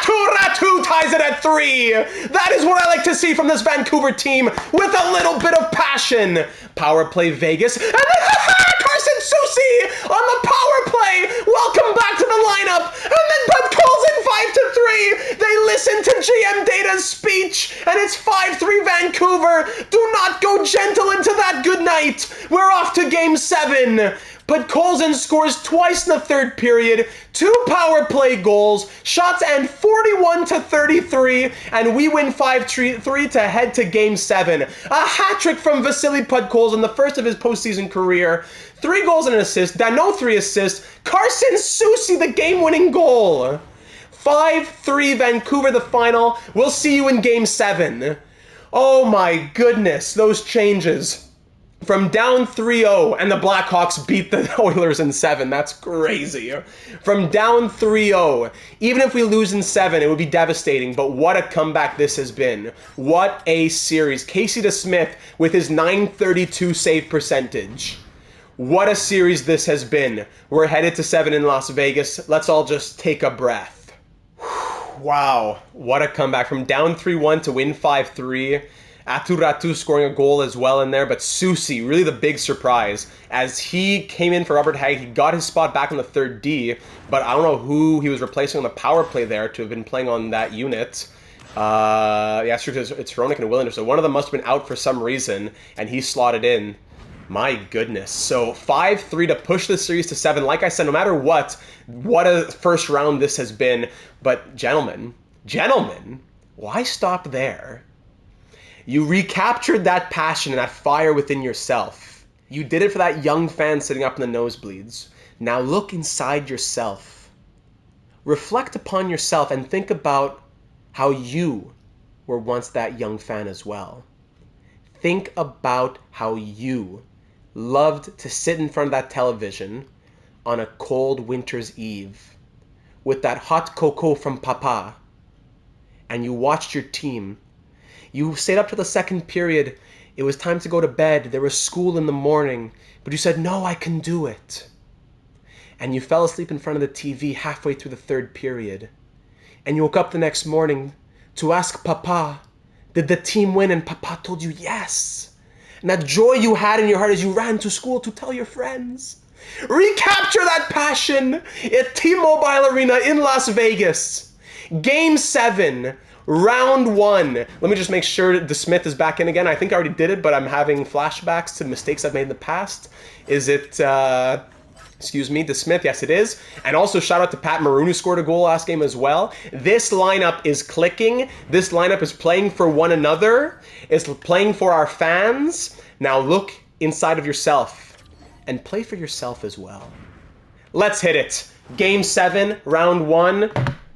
Ratu ties it at 3. That is what I like to see from this Vancouver team, with a little bit of passion. Power play Vegas, and then Carson Soucy on the power play. Welcome back to the lineup, and then but Colson 5-3. They listen to GM Data's speech, and it's 5-3 Vancouver. Do not go gentle into that good night. We're off to game 7. But Colson scores twice in the third period, 2 power play goals, shots end 41-33, and we win 5-3 to head to Game 7. A hat-trick from Vasily Podkolzin, the first of his postseason career. 3 goals and an assist, Dano 3 assists, Carson Soucy the game-winning goal. 5-3 Vancouver the final. We'll see you in Game 7. Oh my goodness, those changes. From down 3-0, and the Blackhawks beat the Oilers in 7. That's crazy. From down 3-0, even if we lose in 7, it would be devastating, but what a comeback this has been. What a series. Casey DeSmith with his .932 save percentage. What a series this has been. We're headed to 7 in Las Vegas. Let's all just take a breath. Wow, what a comeback. From down 3-1 to win 5-3. Ratu scoring a goal as well in there, but Soucy, really the big surprise. As he came in for Robert Hagg, he got his spot back on the third D, but I don't know who he was replacing on the power play there to have been playing on that unit. Yeah, it's Hronik and Willender, so one of them must have been out for some reason, and he slotted in. My goodness. So 5-3 to push the series to 7. Like I said, no matter what a first round this has been. But gentlemen, why stop there? You recaptured that passion and that fire within yourself. You did it for that young fan sitting up in the nosebleeds. Now look inside yourself. Reflect upon yourself and think about how you were once that young fan as well. Think about how you loved to sit in front of that television on a cold winter's eve with that hot cocoa from Papa, and you watched your team. You stayed up to the second period. It was time to go to bed. There was school in the morning. But you said, no, I can do it. And you fell asleep in front of the TV halfway through the third period. And you woke up the next morning to ask Papa, did the team win? And Papa told you yes. And that joy you had in your heart as you ran to school to tell your friends. Recapture that passion at T-Mobile Arena in Las Vegas. Game 7. Round 1. Let me just make sure DeSmith is back in again. I think I already did it, but I'm having flashbacks to mistakes I've made in the past. Is it, excuse me, DeSmith? Yes, it is. And also shout out to Pat Maroon, who scored a goal last game as well. This lineup is clicking. This lineup is playing for one another. It's playing for our fans. Now look inside of yourself and play for yourself as well. Let's hit it. Game 7, round 1.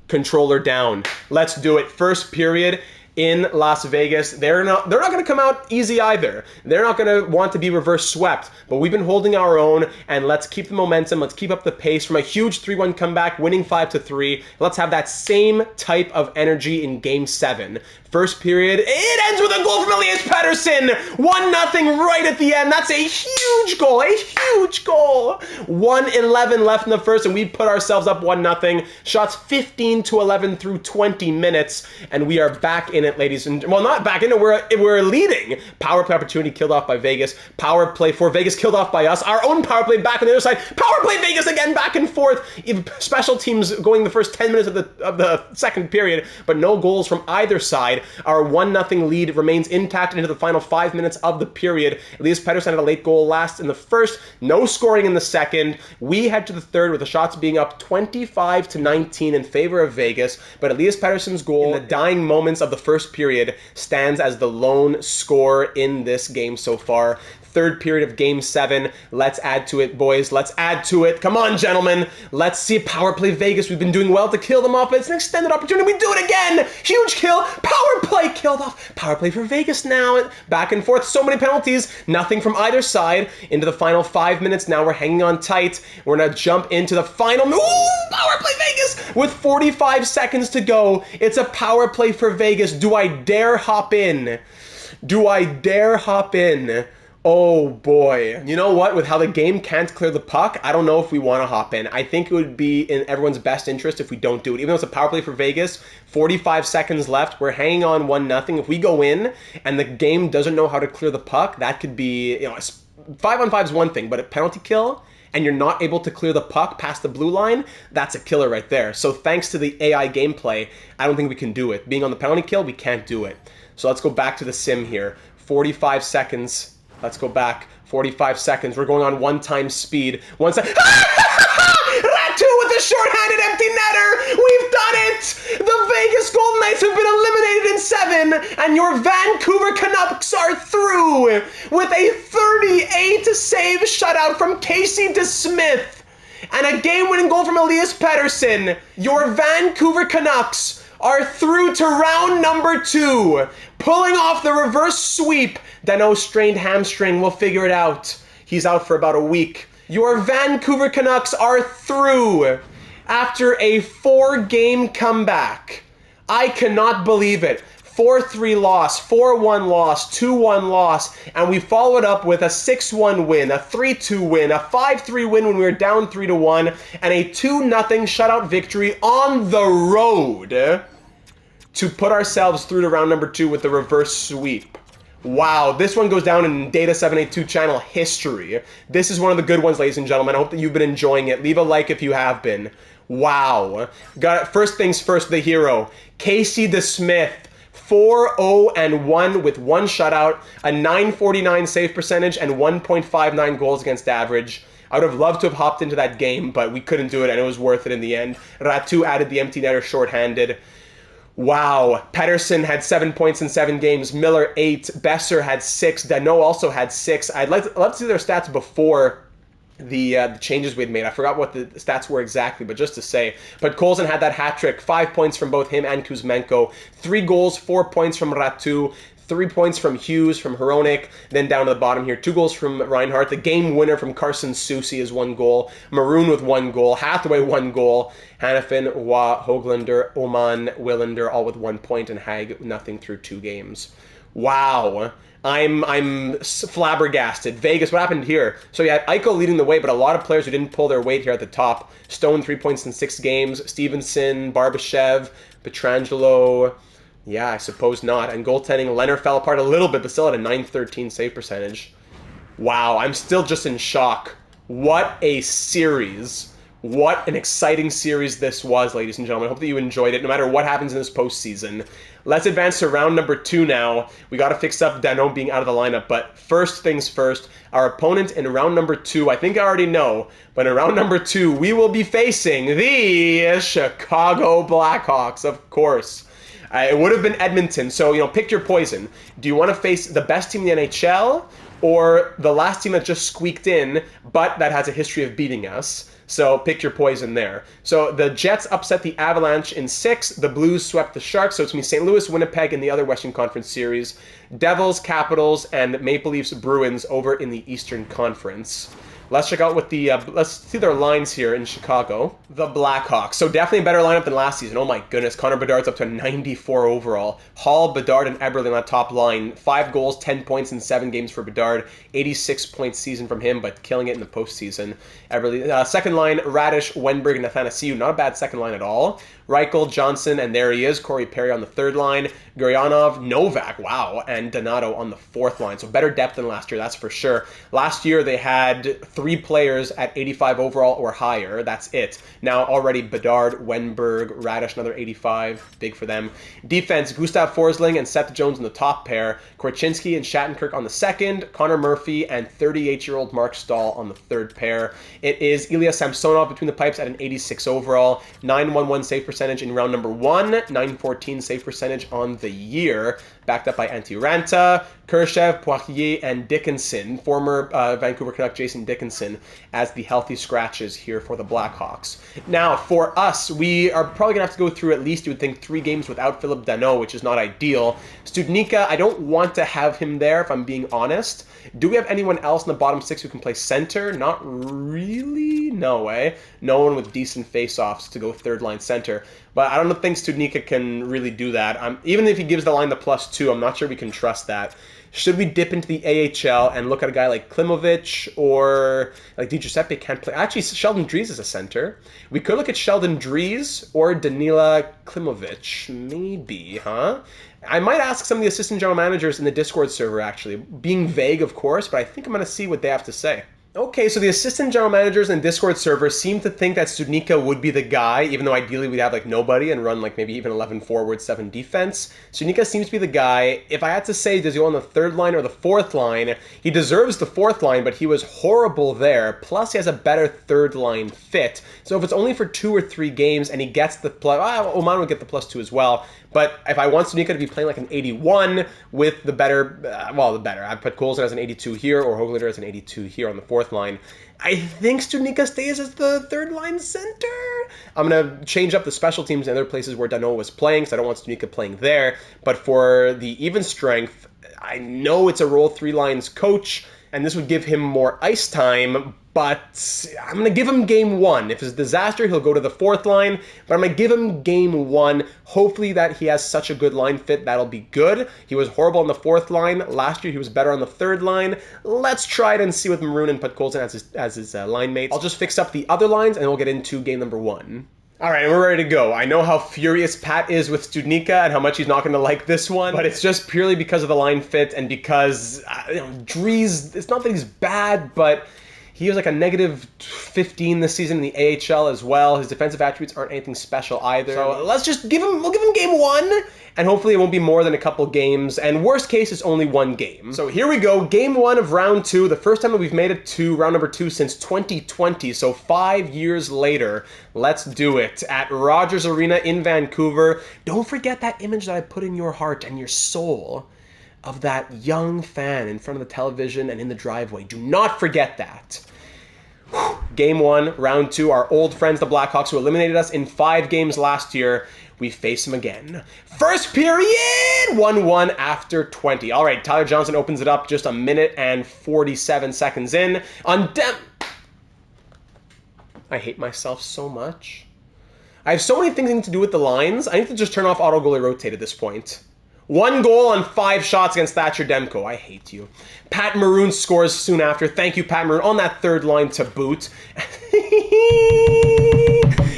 Controller down. Let's do it. First period in Las Vegas. They're not going to come out easy either. They're not going to want to be reverse swept, but we've been holding our own, and let's keep the momentum. Let's keep up the pace from a huge 3-1 comeback, winning 5-3. Let's have that same type of energy in Game 7. First period, it ends with a goal from Elias Pettersson. 1-0 right at the end. That's a huge goal, a huge goal. 1:11 left in the first, and we put ourselves up 1-0. Shots 15-11 through 20 minutes, and we are back in it, ladies and... Well, not back in it. We're leading. Power play opportunity killed off by Vegas. Power play for Vegas killed off by us. Our own power play back on the other side. Power play Vegas again, back and forth. Even special teams going the first 10 minutes of the second period, but no goals from either side. Our 1-0 lead remains intact into the final 5 minutes of the period. Elias Pettersson had a late goal last in the first. No scoring in the second. We head to the third with the shots being up 25-19 in favor of Vegas, but Elias Pettersson's goal in the dying moments of the first period stands as the lone score in this game so far. Third period of Game 7. Let's add to it, boys. Let's add to it. Come on, gentlemen. Let's see power play Vegas. We've been doing well to kill them off, but it's an extended opportunity. We do it again. Huge kill. Power play killed off. Power play for Vegas now. Back and forth. So many penalties. Nothing from either side. Into the final 5 minutes. Now we're hanging on tight. We're going to jump into the final. Ooh, power play Vegas with 45 seconds to go. It's a power play for Vegas. Do I dare hop in? Do I dare hop in? Oh boy. You know what? With how the game can't clear the puck, I don't know if we want to hop in. I think it would be in everyone's best interest if we don't do it. Even though it's a power play for Vegas, 45 seconds left, we're hanging on 1-0. If we go in and the game doesn't know how to clear the puck, that could be, 5-on-5 is one thing, but a penalty kill and you're not able to clear the puck past the blue line, that's a killer right there. So thanks to the AI gameplay, I don't think we can do it. Being on the penalty kill, we can't do it. So let's go back to the sim here. 45 seconds. Let's go back. 45 seconds. We're going on one-time speed. 1 second. Ratu with a short-handed empty netter. We've done it. The Vegas Golden Knights have been eliminated in 7, and your Vancouver Canucks are through with a 38-save shutout from Casey DeSmith and a game-winning goal from Elias Pettersson. Your Vancouver Canucks are through to round number 2, pulling off the reverse sweep. Danault's strained hamstring, we'll figure it out. He's out for about a week. Your Vancouver Canucks are through after a 4-game comeback. I cannot believe it. 4-3 loss, 4-1 loss, 2-1 loss, and we followed up with a 6-1 win, a 3-2 win, a 5-3 win when we were down 3-1, and a 2-0 shutout victory on the road to put ourselves through to round number 2 with the reverse sweep. Wow, this one goes down in Data 782 channel history. This is one of the good ones, ladies and gentlemen. I hope that you've been enjoying it. Leave a like if you have been. Wow. Got it. First things first, the hero. Casey DeSmith. 4-0-1 with 1 shutout, a .949 save percentage, and 1.59 goals against average. I would have loved to have hopped into that game, but we couldn't do it, and it was worth it in the end. Ratu added the empty netter shorthanded. Wow. Pettersson had 7 points in 7 games. Miller 8. Besser had 6. Danault also had 6. I'd love to see their stats before the changes we'd made. I forgot what the stats were exactly, but just to say. But Colson had that hat trick. 5 points from both him and Kuzmenko. 3 goals, 4 points from Ratu. 3 points from Hughes, from Hronik, then down to the bottom here. 2 goals from Reinhardt. The game winner from Carson Soucy is 1 goal. Maroon with 1 goal. Hathaway 1 goal. Hannafin, Waugh, Hoglander, Oman, Willander, all with 1 point, and Hag nothing through 2 games. Wow. I'm flabbergasted. Vegas, what happened here? So you had Eichel leading the way, but a lot of players who didn't pull their weight here at the top. Stone, 3 points in 6 games. Stevenson, Barbashev, Pietrangelo. Yeah, I suppose not. And goaltending, Leonard fell apart a little bit, but still had a .913 save percentage. Wow, I'm still just in shock. What a series. What an exciting series this was, ladies and gentlemen. I hope that you enjoyed it, no matter what happens in this postseason. Let's advance to round number 2 now. We got to fix up Danault being out of the lineup, but first things first, our opponent in round number 2, I think I already know, but in round number 2, we will be facing the Chicago Blackhawks, of course. It would have been Edmonton, so, pick your poison. Do you want to face the best team in the NHL or the last team that just squeaked in, but that has a history of beating us? So pick your poison there. So the Jets upset the Avalanche in 6. The Blues swept the Sharks. So it's me, St. Louis, Winnipeg in the other Western Conference series. Devils, Capitals, and Maple Leafs, Bruins over in the Eastern Conference. Let's check out what the, let's see their lines here in Chicago. The Blackhawks. So definitely a better lineup than last season. Oh my goodness. Connor Bedard's up to 94 overall. Hall, Bedard, and Eberle on that top line. 5 goals, 10 points in 7 games for Bedard. 86-point season from him, but killing it in the postseason. Eberle, second line, Radish, Wenberg, and Athanasiou. Not a bad second line at all. Reichel, Johnson, and there he is, Corey Perry on the third line. Guryanov, Novak, wow, and Donato on the fourth line. So better depth than last year, that's for sure. Last year, they had 3 players at 85 overall or higher. That's it. Now already Bedard, Wenberg, Radish, another 85. Big for them. Defense, Gustav Forsling and Seth Jones in the top pair. Korchinski and Shattenkirk on the second. Connor Murphy and 38-year-old Mark Stahl on the third pair. It is Ilya Samsonov between the pipes at an 86 overall. 911 save percentage in round number 1. 914 save percentage on the year. Backed up by Antti Ranta, Khrushchev, Poirier, and Dickinson. Former Vancouver Canuck Jason Dickinson as the healthy scratches here for the Blackhawks. Now, for us, we are probably going to have to go through at least, you would think, 3 games without Philip Danault, which is not ideal. Studnicka, I don't want to have him there, if I'm being honest. Do we have anyone else in the bottom 6 who can play center? Not really. No way. No one with decent face-offs to go third-line center. But I don't think Studnicka can really do that. Even if he gives the line the +2, I'm not sure we can trust that. Should we dip into the AHL and look at a guy like Klimovich or like Di Giuseppe can't play? Actually, Sheldon Dries is a center. We could look at Sheldon Dries or Danila Klimovich. Maybe, huh? I might ask some of the assistant general managers in the Discord server, actually. Being vague, of course, but I think I'm going to see what they have to say. Okay, so the assistant general managers and Discord server seem to think that Studnicka would be the guy, even though ideally we'd have like nobody and run like maybe even 11 forward, 7 defense. Studnicka seems to be the guy. If I had to say, does he go on the third line or the fourth line? He deserves the fourth line, but he was horrible there. Plus, he has a better third line fit. So if it's only for 2 or 3 games and he gets the Oman would get the +2 as well. But if I want Studnicka to be playing like an 81 with the better, I'd put Coulson as an 82 here or Hoglander as an 82 here on the fourth line. I think Studnicka stays as the third line center. I'm going to change up the special teams and other places where Danault was playing, so I don't want Studnicka playing there. But for the even strength, I know it's a roll 3 lines coach, and this would give him more ice time, but I'm going to give him game 1. If it's a disaster, he'll go to the fourth line, but I'm going to give him game 1. Hopefully that he has such a good line fit, that'll be good. He was horrible on the fourth line. Last year, he was better on the third line. Let's try it and see with Maroon and put Coulson as his line mates. I'll just fix up the other lines, and we'll get into game number 1. All right, we're ready to go. I know how furious Pat is with Studnicka and how much he's not going to like this one, but it's just purely because of the line fit and because, Dries, it's not that he's bad, but he was like a -15 this season in the AHL as well. His defensive attributes aren't anything special either. So let's just we'll give him game 1, and hopefully it won't be more than a couple games, and worst case, it's only 1 game. So here we go, game 1 of round 2, the first time that we've made it to round number 2 since 2020, so 5 years later. Let's do it at Rogers Arena in Vancouver. Don't forget that image that I put in your heart and your soul of that young fan in front of the television and in the driveway. Do not forget that. Game 1, round 2, our old friends, the Blackhawks, who eliminated us in 5 games last year. We face them again. First period, 1-1 after 20. All right, Tyler Johnson opens it up just a minute and 47 seconds in. I hate myself so much. I have so many things I need to do with the lines. I need to just turn off auto goalie rotate at this point. 1 goal on 5 shots against Thatcher Demko. I hate you. Pat Maroon scores soon after. Thank you, Pat Maroon, on that third line to boot.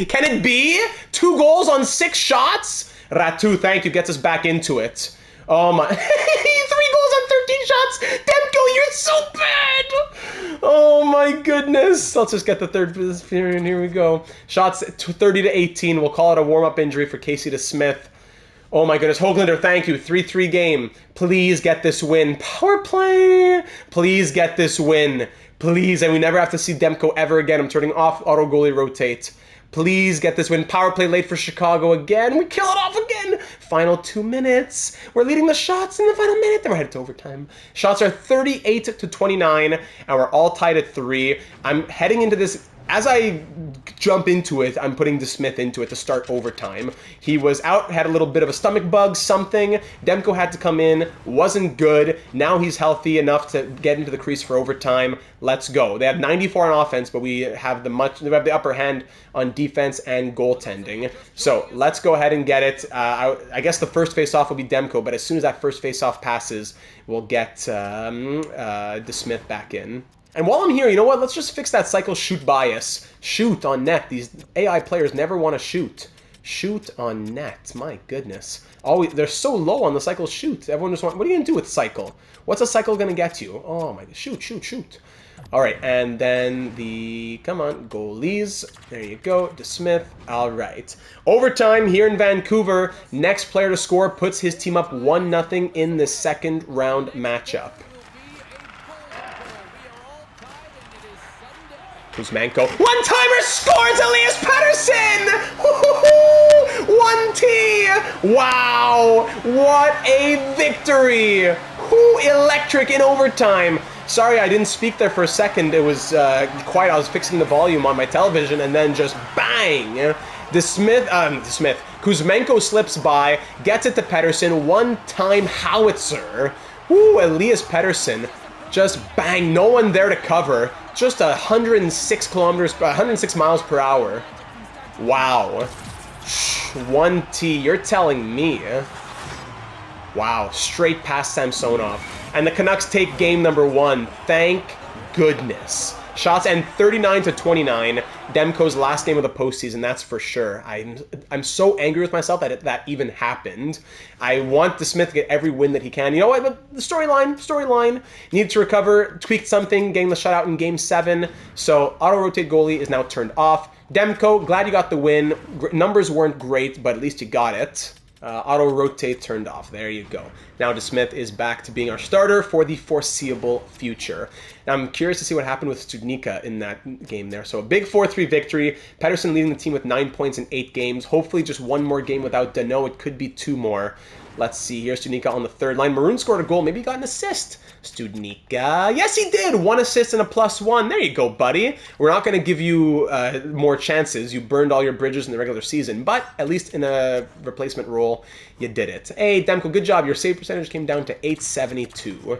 Can it be? 2 goals on 6 shots? Ratu, thank you, gets us back into it. Oh my. 3 goals on 13 shots. Demko, you're so bad. Oh my goodness. Let's just get the third period. Here we go. Shots 30-18. We'll call it a warm-up injury for Casey DeSmith. Oh my goodness, Hoglander, thank you. 3-3 game. Please get this win. Power play. Please get this win. Please, and we never have to see Demko ever again. I'm turning off auto goalie rotate. Please get this win. Power play late for Chicago again. We kill it off again. Final 2 minutes. We're leading the shots in the final minute. Then we're headed to overtime. Shots are 38-29, and we're all tied at 3. I'm heading into this as I jump into it, I'm putting DeSmith into it to start overtime. He was out, had a little bit of a stomach bug, something. Demko had to come in, wasn't good. Now he's healthy enough to get into the crease for overtime. Let's go. They have 94 on offense, but we have the upper hand on defense and goaltending. So let's go ahead and get it. I guess the first face-off will be Demko, but as soon as that first face-off passes, we'll get DeSmith back in. And while I'm here, you know what? Let's just fix that cycle shoot bias. Shoot on net. These AI players never want to shoot. Shoot on net. My goodness. They're so low on the cycle shoot. Everyone just wants, what are you going to do with cycle? What's a cycle going to get you? Oh my god. Shoot, shoot, shoot. All right, and then come on, goalies. There you go, DeSmith. All right. Overtime here in Vancouver. Next player to score puts his team up 1-0 in the second round matchup. Kuzmenko. One-timer scores! Elias Pettersson! 1T! Wow! What a victory! Electric in overtime. Sorry, I didn't speak there for a second. It was quiet. I was fixing the volume on my television, and then just bang! Kuzmenko slips by, gets it to Pettersson, one-time howitzer. Elias Pettersson, just bang! No one there to cover. Just 106 miles per hour. Wow. 1T, you're telling me. Wow, straight past Samsonov. And the Canucks take game number 1. Thank goodness. Shots end 39-29. Demko's last game of the postseason, that's for sure. I'm so angry with myself that that even happened. I want DeSmith to get every win that he can. You know what? But the storyline. Needed to recover, tweaked something, getting the shutout in game 7. So auto-rotate goalie is now turned off. Demko, glad you got the win. Numbers weren't great, but at least you got it. Auto-rotate turned off. There you go. Now DeSmith is back to being our starter for the foreseeable future. Now I'm curious to see what happened with Studnicka in that game there. So a big 4-3 victory. Pettersson leading the team with 9 points in 8 games. Hopefully just one more game without Danault. It could be 2 more. Let's see. Here's Studnicka on the third line. Maroon scored a goal. Maybe he got an assist. Studnicka. Yes, he did. 1 assist and a +1. There you go, buddy. We're not going to give you more chances. You burned all your bridges in the regular season. But at least in a replacement role, you did it. Hey, Demko, good job. Your save percentage came down to .872.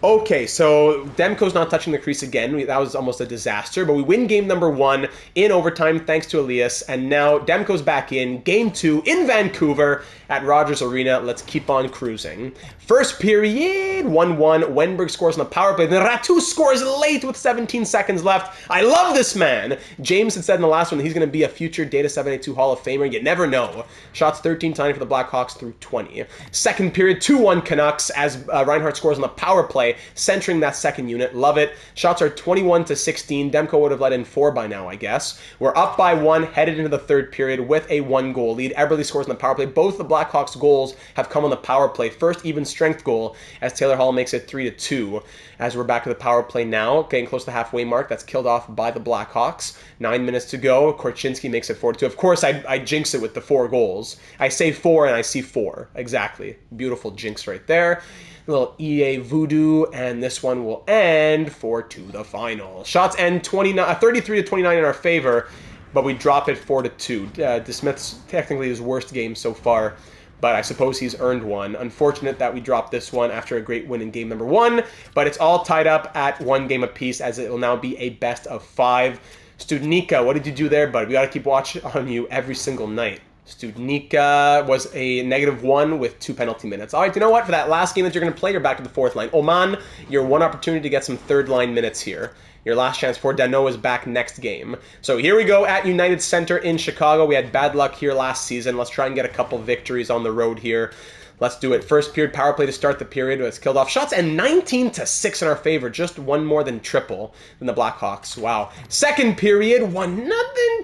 Okay, so Demko's not touching the crease again. That was almost a disaster, but we win game number 1 in overtime thanks to Elias, and now Demko's back in game 2 in Vancouver at Rogers Arena. Let's keep on cruising. First period, 1-1. Wenberg scores on the power play. Then Ratu scores late with 17 seconds left. I love this man. James had said in the last one that he's going to be a future Data 782 Hall of Famer. You never know. Shots 13-9 for the Blackhawks through 20. Second period, 2-1 Canucks as Reinhart scores on the power play, centering that second unit. Love it. Shots are 21-16. Demko would have let in 4 by now, I guess. We're up by 1, headed into the third period with a 1-goal lead. Eberle scores on the power play. Both the Blackhawks goals have come on the power play. First even strength goal as Taylor Hall makes it 3-2. As we're back to the power play now, getting close to the halfway mark. That's killed off by the Blackhawks. 9 minutes to go. Korchinski makes it 4-2. Of course, I jinx it with the 4 goals. I say 4 and I see 4. Exactly. Beautiful jinx right there. A little EA voodoo, and this one will end 4-2 the final. Shots end 33-29 in our favor, but we drop it 4-2. DeSmith's technically his worst game so far, but I suppose he's earned one. Unfortunate that we dropped this one after a great win in game number 1, but it's all tied up at 1 game apiece as it will now be a best of 5. Studnicka, what did you do there, bud? We got to keep watch on you every single night. Studnicka was a -1 with 2 penalty minutes. All right, you know what? For that last game that you're going to play, you're back to the 4th line. Oman, your one opportunity to get some 3rd line minutes here. Your last chance for Danault is back next game. So here we go at United Center in Chicago. We had bad luck here last season. Let's try and get a couple victories on the road here. Let's do it. First period, power play to start the period. It's killed off shots and 19-6 in our favor. Just one more than triple than the Blackhawks. Wow. Second period, 1-0.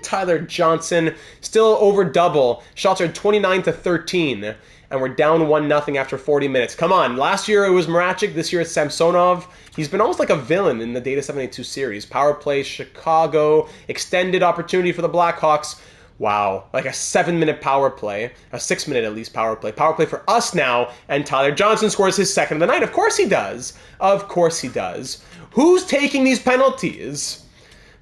Tyler Johnson still over double. Shots are 29-13. And we're down 1-0 after 40 minutes. Come on. Last year it was Marachik. This year it's Samsonov. He's been almost like a villain in the Data 782 series. Power play, Chicago. Extended opportunity for the Blackhawks. Wow, like a 7-minute power play, a 6-minute at least power play. Power play for us now, and Tyler Johnson scores his 2nd of the night. Of course he does. Of course he does. Who's taking these penalties?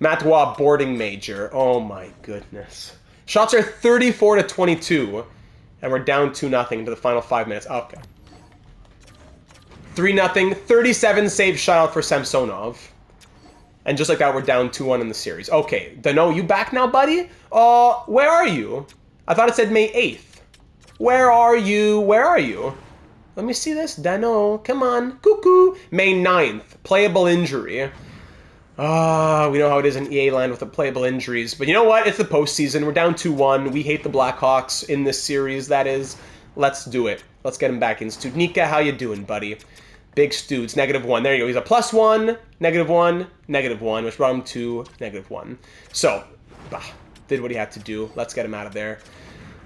Matois boarding major. Oh my goodness. Shots are 34-22, and we're down 2-0 into the final 5 minutes. Okay. 3-0, 37 save shutout for Samsonov. And just like that, we're down 2-1 in the series. Okay, Dano, you back now, buddy? Where are you? I thought it said May 8th. Where are you? Where are you? Let me see this. Dano, come on. Cuckoo. May 9th. Playable injury. We know how it is in EA land with the playable injuries. But you know what? It's the postseason. We're down 2-1. We hate the Blackhawks in this series, that is. Let's do it. Let's get him back in. Studnicka, how you doing, buddy? Big Studs, -1. There you go. He's a +1, -1, -1, which brought him to -1. So, did what he had to do. Let's get him out of there.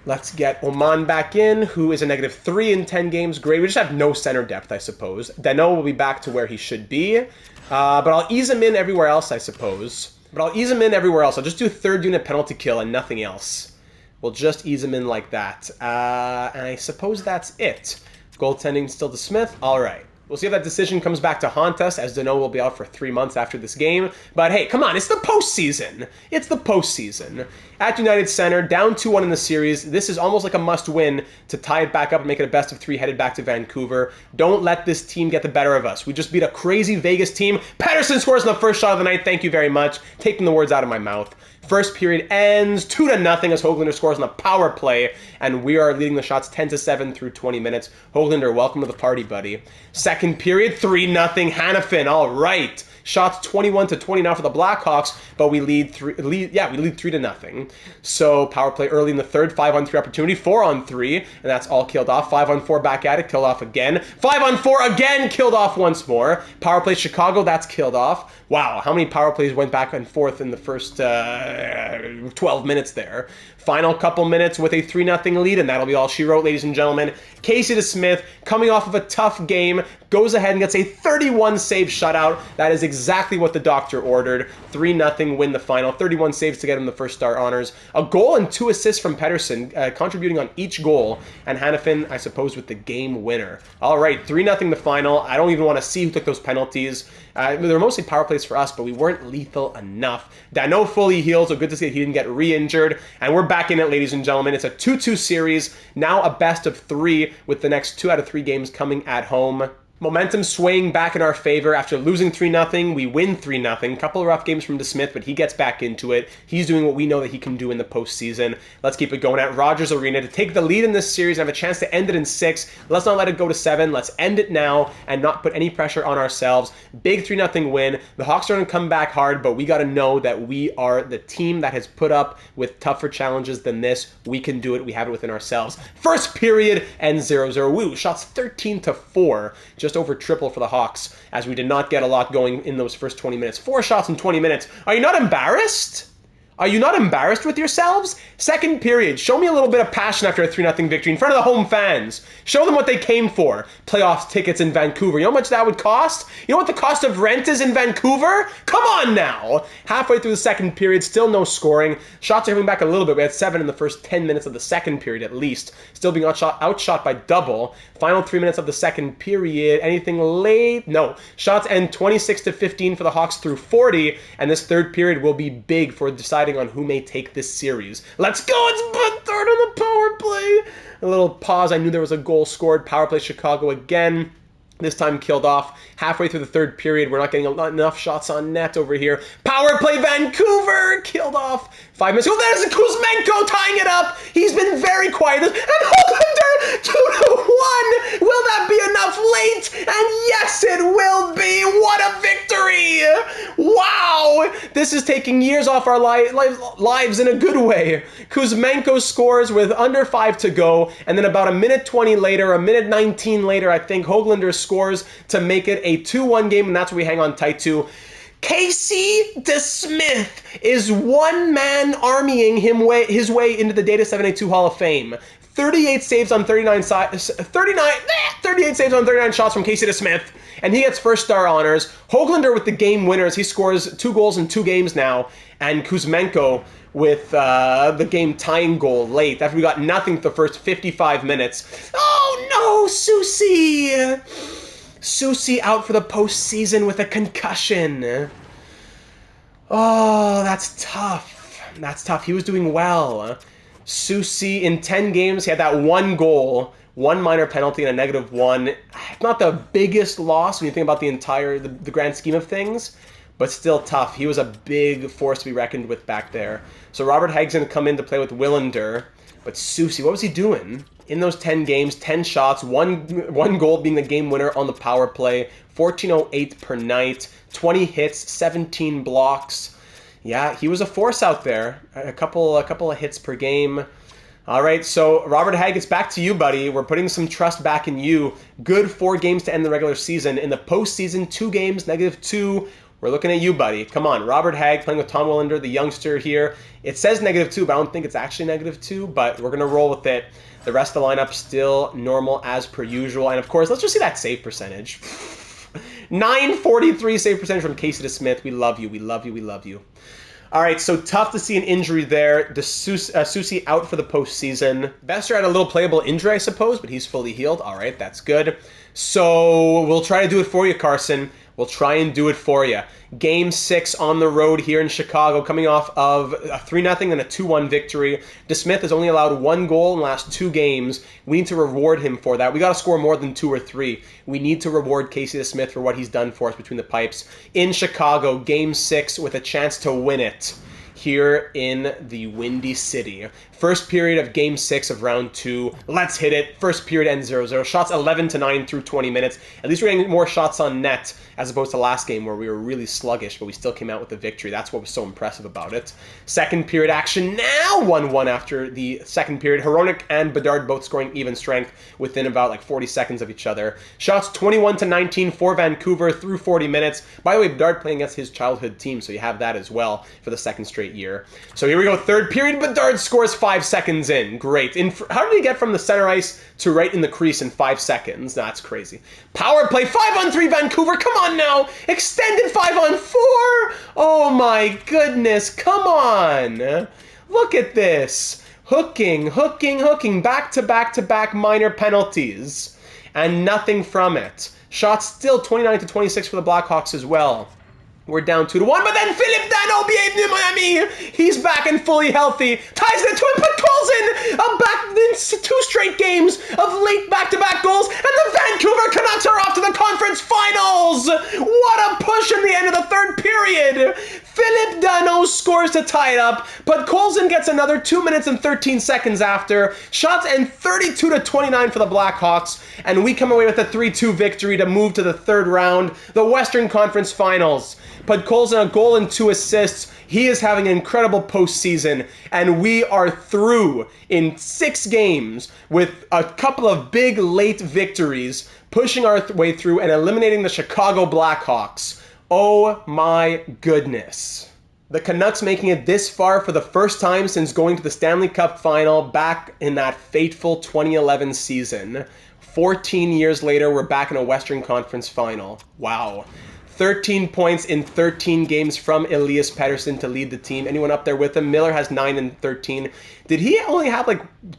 Let's get Oman back in, who is a -3 in 10 games. Great. We just have no center depth, I suppose. Dano will be back to where he should be. But I'll ease him in everywhere else, I suppose. I'll just do third unit penalty kill and nothing else. We'll just ease him in like that. And I suppose that's it. Goaltending still to Smith. All right. We'll see if that decision comes back to haunt us, as Dano will be out for 3 months after this game. But hey, come on, it's the postseason. It's the postseason. At United Center, down 2-1 in the series. This is almost like a must-win to tie it back up and make it a best-of-3 headed back to Vancouver. Don't let this team get the better of us. We just beat a crazy Vegas team. Pettersson scores in the first shot of the night. Thank you very much. Taking the words out of my mouth. First period ends 2-0 as Höglander scores on the power play, and we are leading the shots 10-7 through 20 minutes. Höglander, welcome to the party, buddy. Second period, 3-0 Hanifin. All right. Shots 21-20 now for the Blackhawks, but we lead 3-0. So power play early in the third, 5-on-3 opportunity, 4-on-3, and that's all killed off. 5-on-4 back at it, killed off again. 5-on-4 again, killed off once more. Power play Chicago, that's killed off. Wow, how many power plays went back and forth in the first 12 minutes there? Final couple minutes with a 3-0 lead, and that'll be all she wrote, ladies and gentlemen. Casey DeSmith, coming off of a tough game, goes ahead and gets a 31 save shutout. That is exactly what the doctor ordered. 3-0 win the final. 31 saves to get him the first star honors. A goal and 2 assists from Pettersson, contributing on each goal. And Hanifin, I suppose, with the game winner. All right, 3-0 the final. I don't even want to see who took those penalties. They were mostly power plays for us, but we weren't lethal enough. Dano fully healed, so good to see that he didn't get re-injured. And we're back in it, ladies and gentlemen. It's a 2-2 series, now a best-of-3 with the next 2 out of 3 games coming at home. Momentum swaying back in our favor. After losing 3-0, we win 3-0. Couple of rough games from DeSmith, but he gets back into it. He's doing what we know that he can do in the postseason. Let's keep it going at Rogers Arena to take the lead in this series and have a chance to end it in 6. Let's not let it go to 7. Let's end it now and not put any pressure on ourselves. Big 3-0 win. The Hawks are going to come back hard, but we got to know that we are the team that has put up with tougher challenges than this. We can do it. We have it within ourselves. First period ends 0-0. Woo, shots 13-4. Just over triple for the Hawks, as we did not get a lot going in those first 20 minutes. 4 shots in 20 minutes. Are you not embarrassed? Are you not embarrassed with yourselves? Second period, show me a little bit of passion after a 3-0 victory in front of the home fans. Show them what they came for. Playoff tickets in Vancouver. You know how much that would cost? You know what the cost of rent is in Vancouver? Come on now! Halfway through the second period, still no scoring. Shots are coming back a little bit. We had 7 in the first 10 minutes of the second period at least. Still being outshot by double. Final 3 minutes of the second period. Anything late? No. Shots end 26-15 for the Hawks through 40, and this third period will be big for deciding on who may take this series. Let's go! It's third on the power play! A little pause. I knew there was a goal scored. Power play Chicago again. This time killed off. Halfway through the third period, we're not getting enough shots on net over here. Power play Vancouver! Killed off. 5 minutes. Oh, there's Kuzmenko tying it up. He's been very quiet. And Höglander 2-1. Will that be enough late? And yes, it will be. What a victory! Wow! This is taking years off our lives in a good way. Kuzmenko scores with under 5 to go. And then about a minute 20 later, a minute 19 later, I think Höglander scores to make it a 2-1 game. And that's what we hang on tight to. Casey DeSmith is one-man armying his way into the Data 782 Hall of Fame. 38 saves on 38 saves on 39 shots from Casey DeSmith, and he gets first star honors. Höglander with the game winners. He scores 2 goals in 2 games now, and Kuzmenko with the game tying goal late after we got nothing for the first 55 minutes. Oh no, Susie! Susie out for the postseason with a concussion. Oh, that's tough. That's tough. He was doing well. Susi, in 10 games, he had that one goal, one minor penalty, and a -1. Not the biggest loss when you think about the grand scheme of things, but still tough. He was a big force to be reckoned with back there. So Robert Haig's going to come in to play with Willander. But Susi, what was he doing? In those 10 games, 10 shots, one goal being the game winner on the power play, 14.08 per night, 20 hits, 17 blocks. Yeah, he was a force out there. A couple of hits per game. All right, so Robert Haig, it's back to you, buddy. We're putting some trust back in you. Good 4 games to end the regular season. In the postseason, 2 games, -2. We're looking at you, buddy. Come on, Robert Haig playing with Tom Willander, the youngster here. It says -2, but I don't think it's actually -2, but we're going to roll with it. The rest of the lineup still normal as per usual. And of course, let's just see that save percentage. 943 save percentage from Casey DeSmith. We love you, we love you, we love you. All right, so tough to see an injury there. Susi out for the postseason. Besser had a little playable injury, I suppose, but he's fully healed. All right, that's good. So we'll try to do it for you, Carson. We'll try and do it for you. Game 6 on the road here in Chicago, coming off of a 3-0 and a 2-1 victory. DeSmith has only allowed 1 goal in the last 2 games. We need to reward him for that. We got to score more than 2 or 3. We need to reward Casey DeSmith for what he's done for us between the pipes. In Chicago, Game 6 with a chance to win it here in the Windy City. First period of Game 6 of Round 2. Let's hit it. First period ends 0-0. Shots 11-9 through 20 minutes. At least we're getting more shots on net as opposed to last game where we were really sluggish, but we still came out with a victory. That's what was so impressive about it. Second period action now 1-1 after the second period. Hronek and Bedard both scoring even strength within about 40 seconds of each other. Shots 21-19 for Vancouver through 40 minutes. By the way, Bedard playing against his childhood team, so you have that as well for the second straight year. So here we go. Third period. Bedard scores 5 seconds in. Great. How did he get from the center ice to right in the crease in 5 seconds? That's crazy. Power play. 5-on-3 Vancouver. Come on now. Extended 5-on-4. Oh my goodness. Come on. Look at this. Hooking. Back-to-back-to-back minor penalties. And nothing from it. Shots still 29-26 for the Blackhawks as well. We're down 2-1, but then Philippe Danault, bienvenue Miami. He's back and fully healthy. Ties it to him, but calls in back in 2 straight games of late back-to-back goals, and the Vancouver Canucks are off to the conference finals. What a push in the end of the third period. Philippe Danault scores to tie it up, but Colson gets another 2 minutes and 13 seconds after. Shots end 32-29 for the Blackhawks, and we come away with a 3-2 victory to move to the third round, the Western Conference Finals. Podkolzin, a goal and 2 assists. He is having an incredible postseason, and we are through in 6 games with a couple of big late victories, pushing our way through and eliminating the Chicago Blackhawks. Oh my goodness. The Canucks making it this far for the first time since going to the Stanley Cup Final back in that fateful 2011 season. 14 years later, we're back in a Western Conference Final. Wow. 13 points in 13 games from Elias Pettersson to lead the team. Anyone up there with him? Miller has 9 and 13. Did he only have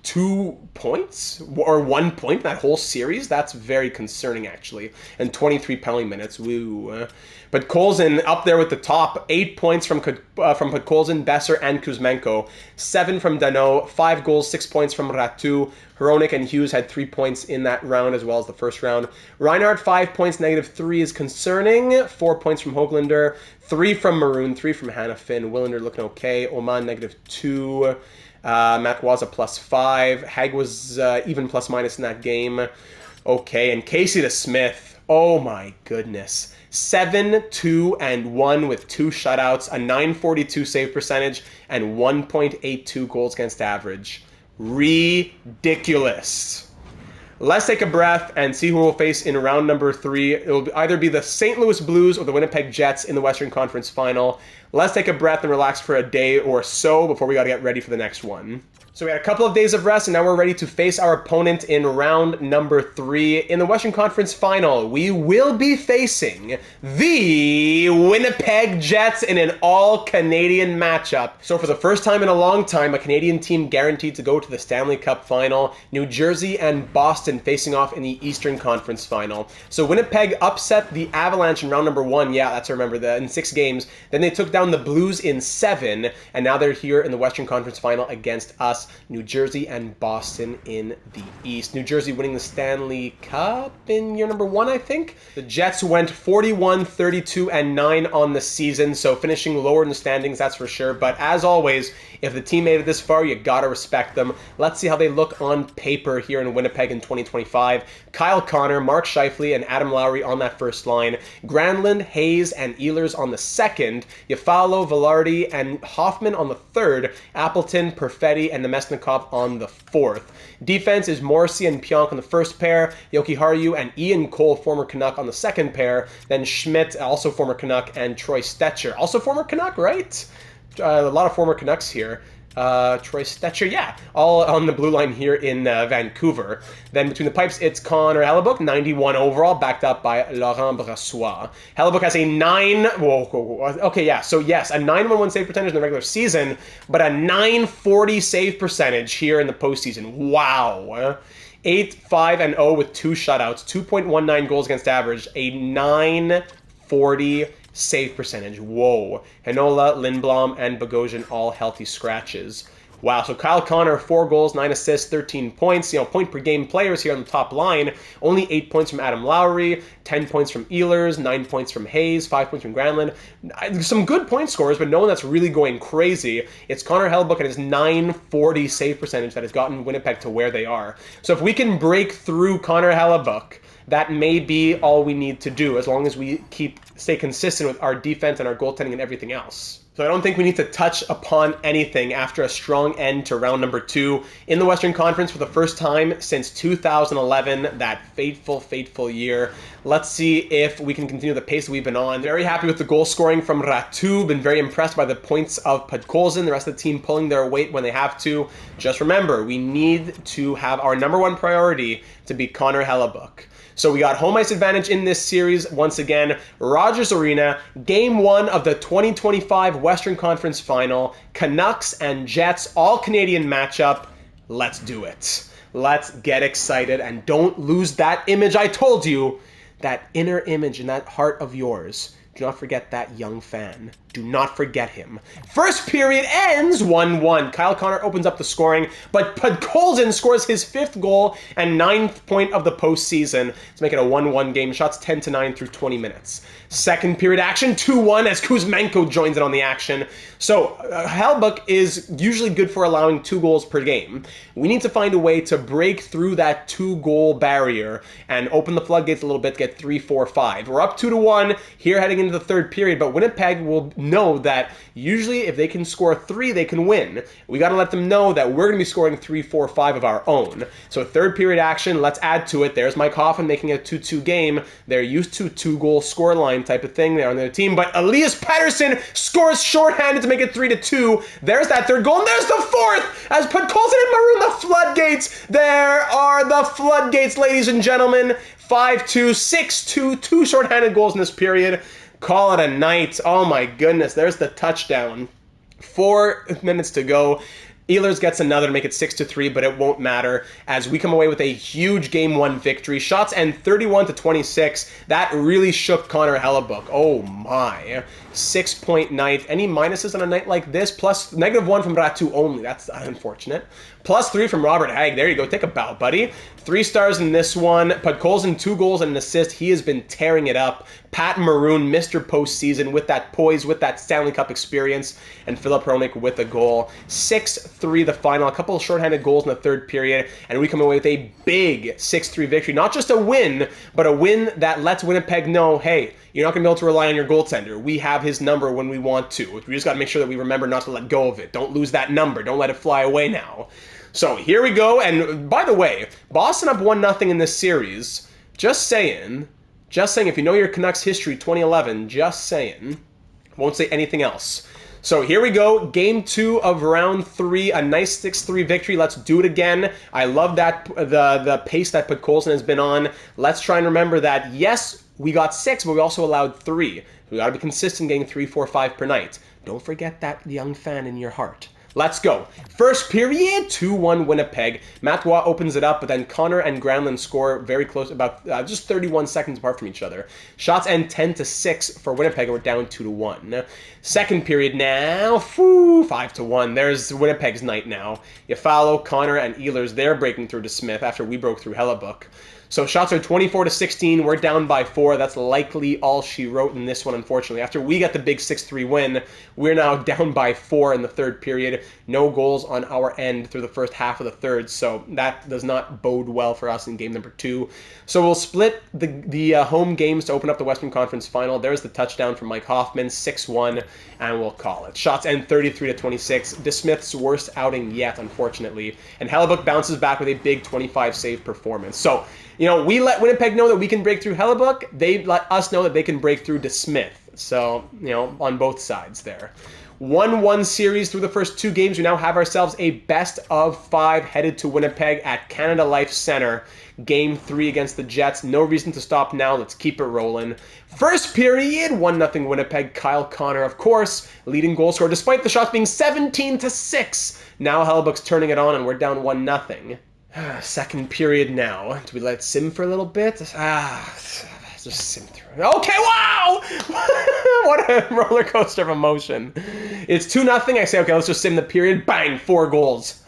2 points or 1 point in that whole series? That's very concerning, actually. And 23 penalty minutes. Woo. But Kolzin up there with the top. 8 points from Podkolzin, Besser, and Kuzmenko. 7 from Danault. 5 goals, 6 points from Ratu. Hronek and Hughes had 3 points in that round as well as the first round. Reinhardt, 5 points, -3 is concerning. 4 points from Höglander. 3 from Maroon, 3 from Hanifin. Willander looking okay. Oman, -2. Matwaza, +5. Hag was even plus-minus in that game. Okay, and Casey DeSmith. Oh my goodness. 7-2-1 with 2 shutouts, a .942 save percentage, and 1.82 goals against average. Ridiculous. Let's take a breath and see who we'll face in round number 3. It will either be the St. Louis Blues or the Winnipeg Jets in the Western Conference Final. Let's take a breath and relax for a day or so before we got to get ready for the next one. So we had a couple of days of rest, and now we're ready to face our opponent in round number 3. In the Western Conference Final, we will be facing the Winnipeg Jets in an all-Canadian matchup. So for the first time in a long time, a Canadian team guaranteed to go to the Stanley Cup Final. New Jersey and Boston facing off in the Eastern Conference Final. So Winnipeg upset the Avalanche in round number 1. Yeah, that's I remember that, in 6 games. Then they took down the Blues in 7, and now they're here in the Western Conference Final against us. New Jersey and Boston in the East. New Jersey winning the Stanley Cup in year number 1, I think. The Jets went 41, 32, and 9 on the season, so finishing lower in the standings, that's for sure. But as always, if the team made it this far, you gotta respect them. Let's see how they look on paper here in Winnipeg in 2025. Kyle Connor, Mark Scheifele, and Adam Lowry on that first line. Granlund, Hayes, and Ehlers on the second. Yafalo, Velarde, and Hoffman on the third. Appleton, Perfetti, and Nemesnikov on the fourth. Defense is Morrissey and Pionk on the first pair. Jokiharju and Ian Cole, former Canuck, on the second pair. Then Schmidt, also former Canuck, and Troy Stecher, also former Canuck, right? A lot of former Canucks here. Troy Stecher, yeah, all on the blue line here in Vancouver. Then between the pipes, it's Connor Hellebuyck, 91 overall, backed up by Laurent Brassois. Hellebuyck has a 911 save percentage in the regular season, but a 940 save percentage here in the postseason. Wow. 8-5-0 with 2 shutouts, 2.19 goals against average, a 940 save percentage. Whoa. Heinola, Lindblom, and Bogosian all healthy scratches. Wow, so Kyle Connor, 4 goals, 9 assists, 13 points. Point per game players here on the top line. Only 8 points from Adam Lowry, 10 points from Ehlers, 9 points from Hayes, 5 points from Granlund. Some good point scorers, but no one that's really going crazy. It's Connor Hellebuyck and his 940 save percentage that has gotten Winnipeg to where they are. So if we can break through Connor Hellebuyck, that may be all we need to do, as long as we stay consistent with our defense and our goaltending and everything else. So I don't think we need to touch upon anything after a strong end to round number 2 in the Western Conference for the first time since 2011, that fateful year. Let's see if we can continue the pace that we've been on. Very happy with the goal scoring from Ratu. Been very impressed by the points of Podkolzin. The rest of the team pulling their weight when they have to. Just remember, we need to have our number 1 priority to be Connor Hellebuyck. So we got home ice advantage in this series once again. Rogers Arena, Game 1 of the 2025 Western Conference Final. Canucks and Jets, all-Canadian matchup. Let's do it. Let's get excited, and don't lose that image I told you, that inner image in that heart of yours. Do not forget that young fan. Do not forget him. First period ends 1-1. Kyle Connor opens up the scoring, but Podkolzin scores his 5th goal and 9th point of the postseason to make it a 1-1 game. Shots 10-9 through 20 minutes. Second period action, 2-1 as Kuzmenko joins in on the action. So Hellebuyck is usually good for allowing 2 goals per game. We need to find a way to break through that 2-goal barrier and open the floodgates a little bit to get 3, 4, 5. We're up 2-1 here heading into the third period, but Winnipeg will know that usually if they can score 3, they can win. We got to let them know that we're going to be scoring 3, 4, 5 of our own. So third period action, let's add to it. There's Mike Hoffman making a 2-2 game. They're used to 2-goal scoreline type of thing there on their team, but Elias Pettersson scores shorthanded to make it 3-2. There's that third goal, and there's the fourth as Podkolzin and Maroon, the floodgates. There are the floodgates, ladies and gentlemen. 5-2, 6-2, 2 shorthanded goals in this period. Call it a night. Oh my goodness, there's the touchdown. 4 minutes to go. Ehlers gets another to make it 6-3, but it won't matter as we come away with a huge Game 1 victory. Shots end 31-26. That really shook Connor Hellebuyck. Oh my. 6-point night. Any minuses on a night like this? Plus -1 from Ratu only. That's unfortunate. +3 from Robert Hagg. There you go. Take a bow, buddy. 3 stars in this one. Podkolzin, 2 goals and an assist. He has been tearing it up. Pat Maroon, Mr. Postseason, with that poise, with that Stanley Cup experience. And Filip Hronek with a goal. 6-3 the final. A couple of shorthanded goals in the third period. And we come away with a big 6-3 victory. Not just a win, but a win that lets Winnipeg know, hey, you're not going to be able to rely on your goaltender. We have his number when we want to. We just got to make sure that we remember not to let go of it. Don't lose that number. Don't let it fly away now. So here we go. And by the way, Boston up 1-0 in this series. Just saying. Just saying. If you know your Canucks history 2011, just saying. Won't say anything else. So here we go, game 2 of round 3, a nice 6-3 victory. Let's do it again. I love that the pace that Podkolzin has been on. Let's try and remember that, yes, we got 6, but we also allowed 3. We got to be consistent getting 3, 4, 5 per night. Don't forget that young fan in your heart. Let's go. First period, 2-1 Winnipeg. Matt Waugh opens it up, but then Connor and Granlund score very close, about just 31 seconds apart from each other. Shots end 10-6 for Winnipeg, and we're down 2-1. Second period now, 5-1. There's Winnipeg's night now. You follow Connor and Ehlers. They're breaking through to Smith after we broke through Hellebuck. So shots are 24-16. We're down by 4. That's likely all she wrote in this one, unfortunately. After we got the big 6-3 win, we're now down by 4 in the third period. No goals on our end through the first half of the third, so that does not bode well for us in game number 2. So we'll split the home games to open up the Western Conference Final. There's the touchdown from Mike Hoffman, 6-1, and we'll call it. Shots end 33-26. DeSmith's worst outing yet, unfortunately. And Hellebuck bounces back with a big 25-save performance. So, you know, we let Winnipeg know that we can break through Hellebuck. They let us know that they can break through DeSmith. So, you know, on both sides there. 1-1 series through the first 2 games. We now have ourselves a best of 5 headed to Winnipeg at Canada Life Center. Game 3 against the Jets. No reason to stop now. Let's keep it rolling. First period, 1-0 Winnipeg. Kyle Connor, of course, leading goal scorer, despite the shots being 17-6. Now Hellebuck's turning it on, and we're down 1-0. Second period now. Do we let it sim for a little bit? Just sim through. Okay, wow! What a roller coaster of emotion. It's 2-0. I say, okay, let's just sim the period. Bang, 4 goals.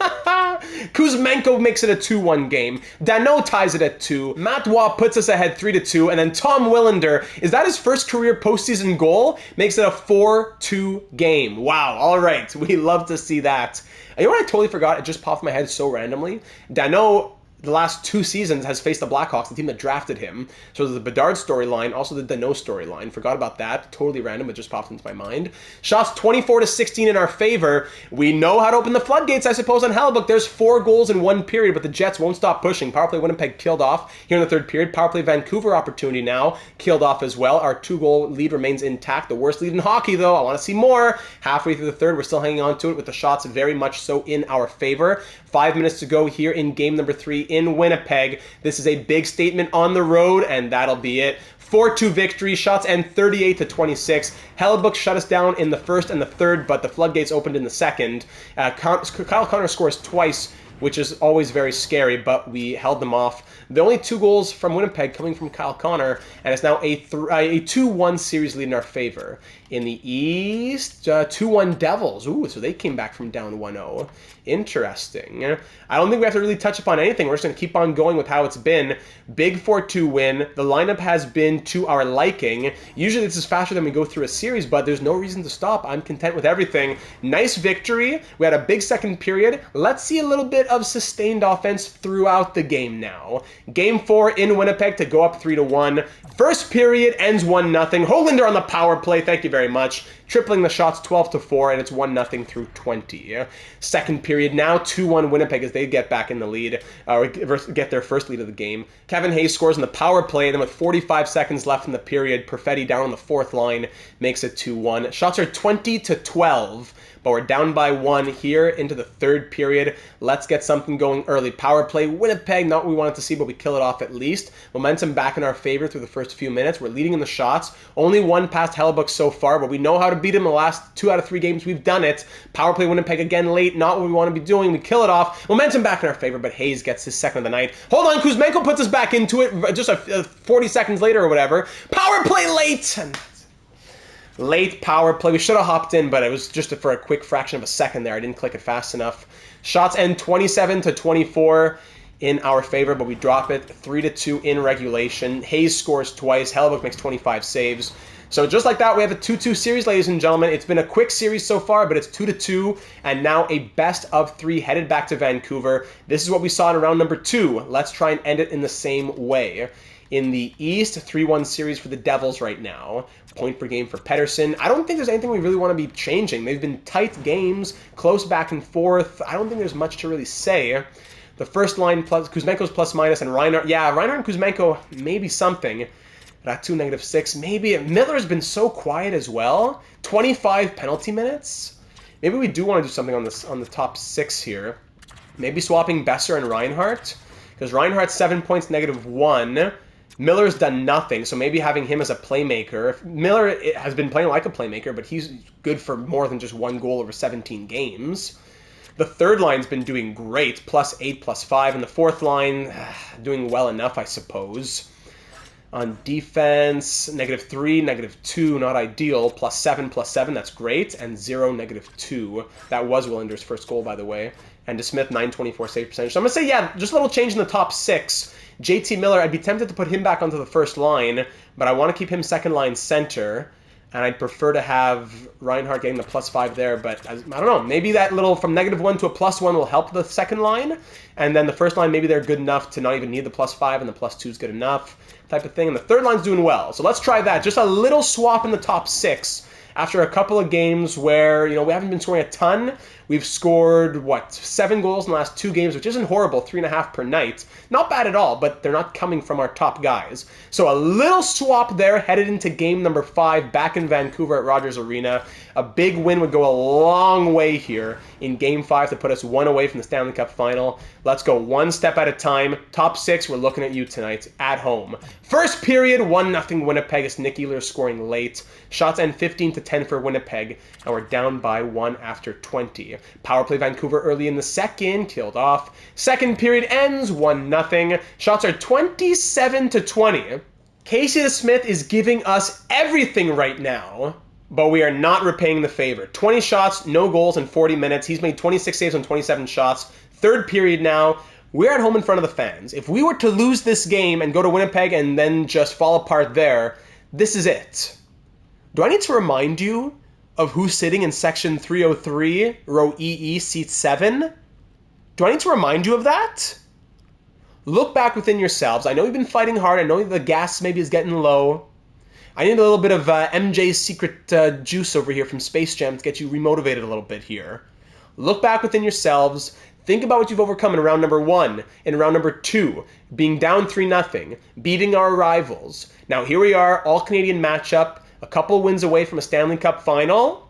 Kuzmenko makes it a 2-1 game. Danault ties it at 2. Matt Waugh puts us ahead 3-2. And then Tom Willander, is that his first career postseason goal? Makes it a 4-2 game. Wow, all right. We love to see that. And you know what I totally forgot? It just popped in my head so randomly. Danault, the last 2 seasons, has faced the Blackhawks, the team that drafted him. So there's the Bedard storyline, also the Danault storyline. Forgot about that. Totally random. It just popped into my mind. Shots 24-16 in our favor. We know how to open the floodgates, I suppose, on Hellebuck. There's 4 goals in 1 period, but the Jets won't stop pushing. Powerplay Winnipeg killed off here in the third period. Powerplay Vancouver opportunity now killed off as well. Our 2-goal lead remains intact. The worst lead in hockey, though. I want to see more. Halfway through the third, we're still hanging on to it with the shots very much so in our favor. 5 minutes to go here in game number 3 in Winnipeg. This is a big statement on the road, and that'll be it. 4-2 victory. Shots end 38-26. Hellebuck shut us down in the first and the third, but the floodgates opened in the second. Kyle Connor scores twice, which is always very scary, but we held them off. The only 2 goals from Winnipeg coming from Kyle Connor, and it's now a 2-1 series lead in our favor. In the East, 2-1 Devils. Ooh, so they came back from down 1-0. Interesting. I don't think we have to really touch upon anything. We're just going to keep on going with how it's been. Big 4-2 win. The lineup has been to our liking. Usually this is faster than we go through a series, but there's no reason to stop. I'm content with everything. Nice victory. We had a big second period. Let's see a little bit of sustained offense throughout the game now. Game 4 in Winnipeg to go up 3-1. First period ends 1-0. Holander on the power play. Thank you very much. Tripling the shots 12-4, and it's 1-0 through 20. Second period now, 2-1 Winnipeg as they get back in the lead, or get their first lead of the game. Kevin Hayes scores in the power play, and then with 45 seconds left in the period, Perfetti down on the 4th line makes it 2-1. Shots are 20-12. But we're down by 1 here into the third period. Let's get something going early. Power play, Winnipeg, not what we wanted to see, but we kill it off at least. Momentum back in our favor through the first few minutes. We're leading in the shots. Only 1 past Hellebuck so far, but we know how to beat him the last 2 out of 3 games. We've done it. Power play, Winnipeg again late, not what we want to be doing. We kill it off. Momentum back in our favor, but Hayes gets his second of the night. Hold on, Kuzmenko puts us back into it just 40 seconds later or whatever. Power play late! Late power play. We should have hopped in, but it was just for a quick fraction of a second there. I didn't click it fast enough. Shots end 27-24 in our favor, but we drop it 3-2 in regulation. Hayes scores twice. Hellebuck makes 25 saves. So just like that, we have a 2-2 series, ladies and gentlemen. It's been a quick series so far, but it's 2-2, and now a best of 3 headed back to Vancouver. This is what we saw in round number 2. Let's try and end it in the same way. In the East, 3-1 series for the Devils right now. Point per game for Pettersson. I don't think there's anything we really want to be changing. They've been tight games, close back and forth. I don't think there's much to really say. The first line, plus Kuzmenko's plus minus, and Reinhart. Yeah, Reinhart and Kuzmenko, maybe something. Ratu -6. Maybe Miller's been so quiet as well. 25 penalty minutes. Maybe we do want to do something on this on the top 6 here. Maybe swapping Besser and Reinhardt, because Reinhardt's 7 points, -1. Miller's done nothing, so maybe having him as a playmaker. Miller has been playing like a playmaker, but he's good for more than just 1 goal over 17 games. The third line's been doing great, +8, +5, and the fourth line doing well enough, I suppose. On defense, -3, -2, not ideal. +7, +7, that's great. And 0, -2. That was Willender's first goal, by the way. And DeSmith, 924 save percentage. So I'm going to say, yeah, just a little change in the top 6. JT Miller, I'd be tempted to put him back onto the first line, but I want to keep him second line center. And I'd prefer to have Reinhardt getting the +5 there, but I don't know. Maybe that little from -1 to a +1 will help the second line. And then the first line, maybe they're good enough to not even need the +5, and the +2 is good enough type of thing. And the third line's doing well. So let's try that. Just a little swap in the top 6. After a couple of games where, we haven't been scoring a ton. We've scored, 7 goals in the last 2 games, which isn't horrible, 3.5 per night. Not bad at all, but they're not coming from our top guys. So a little swap there, headed into game number 5, back in Vancouver at Rogers Arena. A big win would go a long way here in game 5 to put us 1 away from the Stanley Cup Final. Let's go 1 step at a time. Top 6, we're looking at you tonight at home. First period, 1-0 Winnipeg as Nick Ehlers scoring late. Shots end 15-10 for Winnipeg, and we're down by 1 after 20. Power play Vancouver early in the second, killed off. Second period ends 1-0. Shots are 27-20. Casey DeSmith is giving us everything right now, but we are not repaying the favor. 20 shots, no goals in 40 minutes. He's made 26 saves on 27 shots. Third period now. We're at home in front of the fans. If we were to lose this game and go to Winnipeg and then just fall apart there, this is it. Do I need to remind you of who's sitting in section 303, row EE, seat 7? Do I need to remind you of that? Look back within yourselves. I know you've been fighting hard. I know the gas maybe is getting low. I need a little bit of MJ's secret juice over here from Space Jam to get you remotivated a little bit here. Look back within yourselves. Think about what you've overcome in round number 1, in round number 2, being down 3-0, beating our rivals. Now here we are, all-Canadian matchup, a couple wins away from a Stanley Cup Final.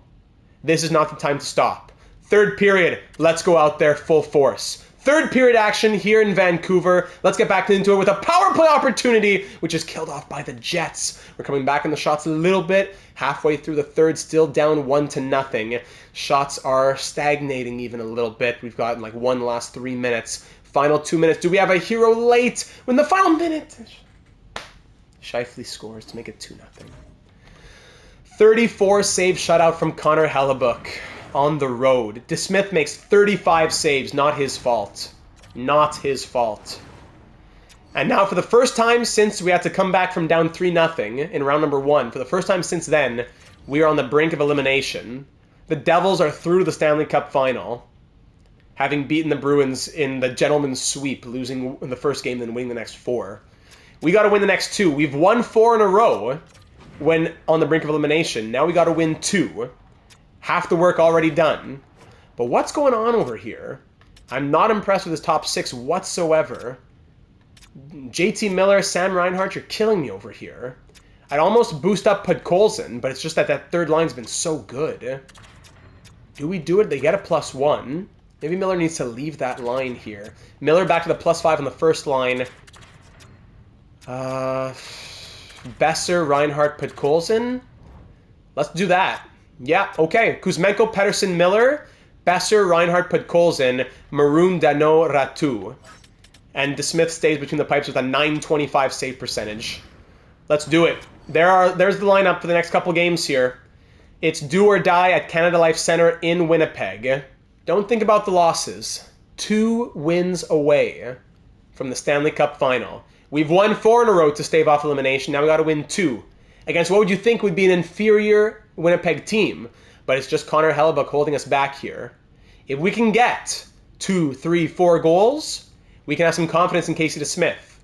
This is not the time to stop. Third period, let's go out there full force. Third period action here in Vancouver. Let's get back into it with a power play opportunity, which is killed off by the Jets. We're coming back in the shots a little bit. Halfway through the third, still down 1-0. Shots are stagnating even a little bit. We've got like 1 last 3 minutes. Final 2 minutes. Do we have a hero late? When the final minute, Scheifele scores to make it 2-0. 34 save shutout from Connor Hellebuck on the road. DeSmith makes 35 saves. Not his fault. Not his fault. And now for the first time since we had to come back from down 3-0 in round number 1, for the first time since then, we are on the brink of elimination. The Devils are through to the Stanley Cup Final, having beaten the Bruins in the gentleman's sweep, losing in the first game, then winning the next 4. We got to win the next 2. We've won 4 in a row when on the brink of elimination. Now we got to win 2. Half the work already done. But what's going on over here? I'm not impressed with this top 6 whatsoever. JT Miller, Sam Reinhart, you're killing me over here. I'd almost boost up Podkolzin, but it's just that that third line's been so good. Do we do it? They get a +1. Maybe Miller needs to leave that line here. Miller back to the +5 on the first line. Besser, Reinhart, Podkolzin. Let's do that. Yeah, okay. Kuzmenko, Pettersson, Miller, Besser, Reinhart, Podkolzin, Maroon, Danault, Ratu. And DeSmith stays between the pipes with a 925 save percentage. Let's do it. There's the lineup for the next couple games here. It's do or die at Canada Life Centre in Winnipeg. Don't think about the losses. 2 wins away from the Stanley Cup Final. We've won 4 in a row to stave off elimination. Now we got to win 2 against what would you think would be an inferior Winnipeg team, but it's just Connor Hellebuck holding us back here. If we can get 2, 3, 4 goals, we can have some confidence in Casey DeSmith,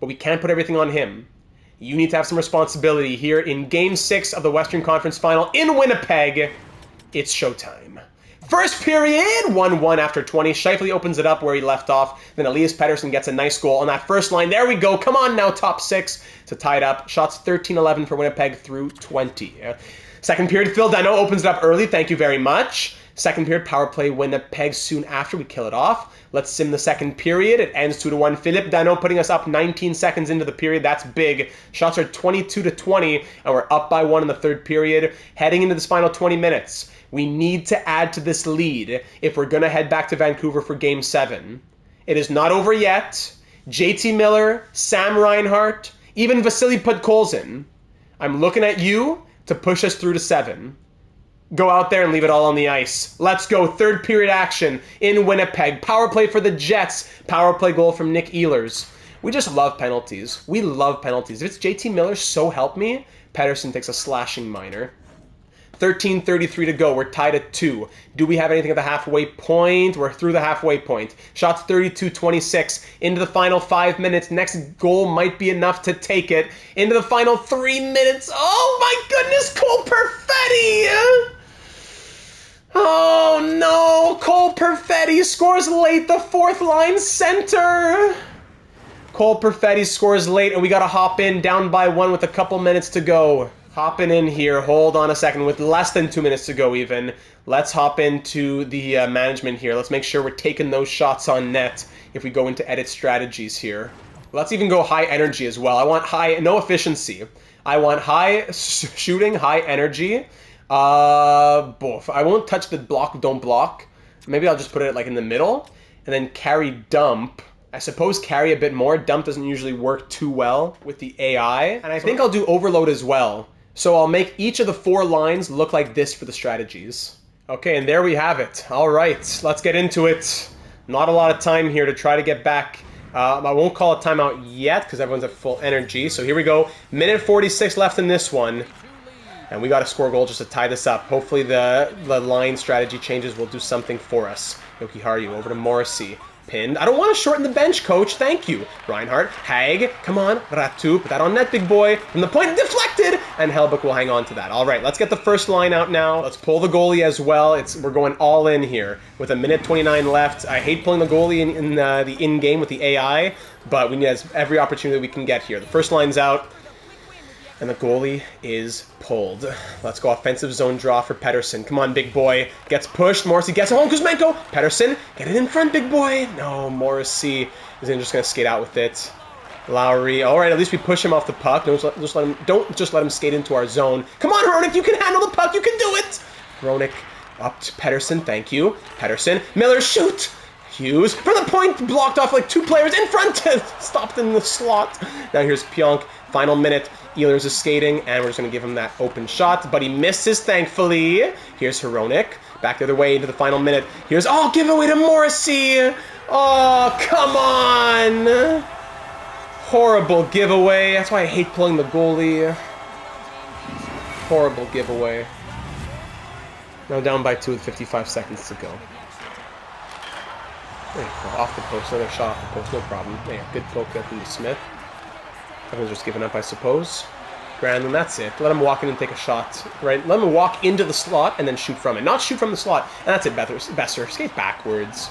but we can't put everything on him. You need to have some responsibility here in Game 6 of the Western Conference Final in Winnipeg. It's showtime. First period, 1-1 after 20. Scheifele opens it up where he left off. Then Elias Pettersson gets a nice goal on that first line. There we go. Come on now, top six to tie it up. Shots 13-11 for Winnipeg through 20. Second period, Phil Danault opens it up early. Thank you very much. Second period, power play Winnipeg soon after we kill it off. Let's sim the second period. It ends 2-1. Philippe Danault putting us up 19 seconds into the period. That's big. Shots are 22-20, and we're up by 1 in the third period. Heading into this final 20 minutes. We need to add to this lead if we're going to head back to Vancouver for Game 7. It is not over yet. JT Miller, Sam Reinhart, even Vasily Podkolzin. I'm looking at you to push us through to 7. Go out there and leave it all on the ice. Let's go. Third period action in Winnipeg. Power play for the Jets. Power play goal from Nick Ehlers. We just love penalties. We love penalties. If it's JT Miller, so help me, Pettersson takes a slashing minor. 13:33 to go. We're tied at 2. Do we have anything at the halfway point? We're through the halfway point. Shots 32-26. Into the final 5 minutes. Next goal might be enough to take it. Into the final 3 minutes. Oh my goodness, Cole Perfetti! Oh no, Cole Perfetti scores late. The fourth line center. Cole Perfetti scores late, and we got to hop in down by 1 with a couple minutes to go. Hopping in here, hold on a second, with less than 2 minutes to go even. Let's hop into the management here. Let's make sure we're taking those shots on net if we go into edit strategies here. Let's even go high energy as well. I want high, no efficiency. I want high shooting, high energy. Both. I won't touch the block, don't block. Maybe I'll just put it like in the middle. And then carry dump. I suppose carry a bit more. Dump doesn't usually work too well with the AI. And I think I'll do overload as well. So I'll make each of the 4 lines look like this for the strategies. Okay, and there we have it. All right, let's get into it. Not a lot of time here to try to get back. I won't call a timeout yet because everyone's at full energy. So here we go. Minute 46 left in this one. And we got to score a goal just to tie this up. Hopefully the line strategy changes will do something for us. Yoki Haru over to Morrissey. Pinned. I don't want to shorten the bench, coach. Thank you. Reinhardt. Hag. Come on. Ratu. Put that on net, big boy. From the point, deflected. And Hellbuck will hang on to that. All right, let's get the first line out now. Let's pull the goalie as well. We're going all in here with a minute 29 left. I hate pulling the goalie in the in-game with the AI, but we need every opportunity we can get here. The first line's out. And the goalie is pulled. Let's go offensive zone draw for Pettersson. Come on, big boy. Gets pushed. Morrissey gets it home. Kuzmenko. Pettersson. Get it in front, big boy. No, Morrissey is just going to skate out with it. Lowry. All right, at least we push him off the puck. Don't just let him skate into our zone. Come on, Hronik. You can handle the puck. You can do it. Hronik up to Pettersson. Thank you. Pettersson. Miller, shoot. Hughes. From the point, blocked off like 2 players in front. Stopped in the slot. Now here's Pionk. Final minute. Ehlers is skating, and we're just going to give him that open shot, but he misses, thankfully. Here's Hronik. Back the other way into the final minute. Here's, giveaway to Morrissey. Oh, come on. Horrible giveaway. That's why I hate pulling the goalie. Horrible giveaway. Now down by 2 with 55 seconds to go. There you go. Off the post. Another shot off the post. No problem. Yeah, good poke there from the Smith. Everyone's just giving up, I suppose. Grand, and that's it. Let him walk in and take a shot, right? Let him walk into the slot and then shoot from it. Not shoot from the slot. And that's it, Besser. Skate backwards.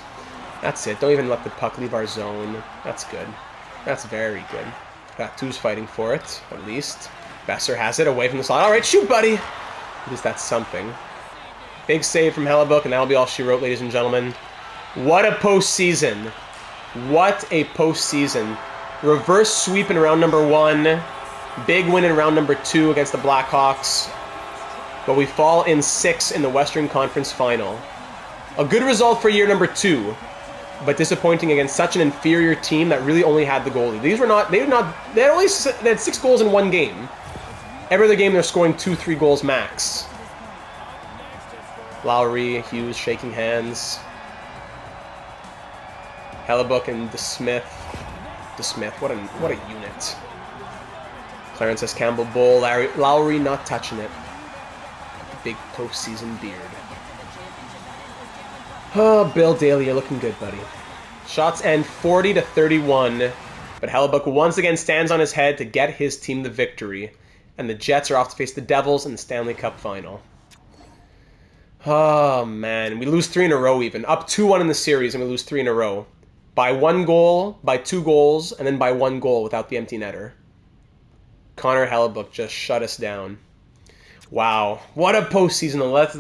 That's it. Don't even let the puck leave our zone. That's good. That's very good. Ratu's fighting for it, at least. Besser has it away from the slot. All right, shoot, buddy. At least that's something. Big save from Hellbuck, and that'll be all she wrote, ladies and gentlemen. What a postseason. What a postseason. Reverse sweep in round number 1. Big win in round number 2 against the Blackhawks. But we fall in 6 in the Western Conference Final. A good result for year number 2, but disappointing against such an inferior team that really only had the goalie. They had 6 goals in 1 game. Every other game they're scoring 2-3 goals max. Lowry, Hughes shaking hands. Hellbuck and DeSmith. DeSmith, what a unit. Clarence S. Campbell Bull, Lowry not touching it. Big postseason beard. Oh, Bill Daly, you're looking good, buddy. Shots end 40-31, but Hellbuck once again stands on his head to get his team the victory, and the Jets are off to face the Devils in the Stanley Cup Final. Oh, man. We lose 3 in a row even. Up 2-1 in the series, and we lose 3 in a row. By 1 goal, by 2 goals, and then by 1 goal without the empty netter. Connor Hellebuyck just shut us down. Wow. What a postseason. Let's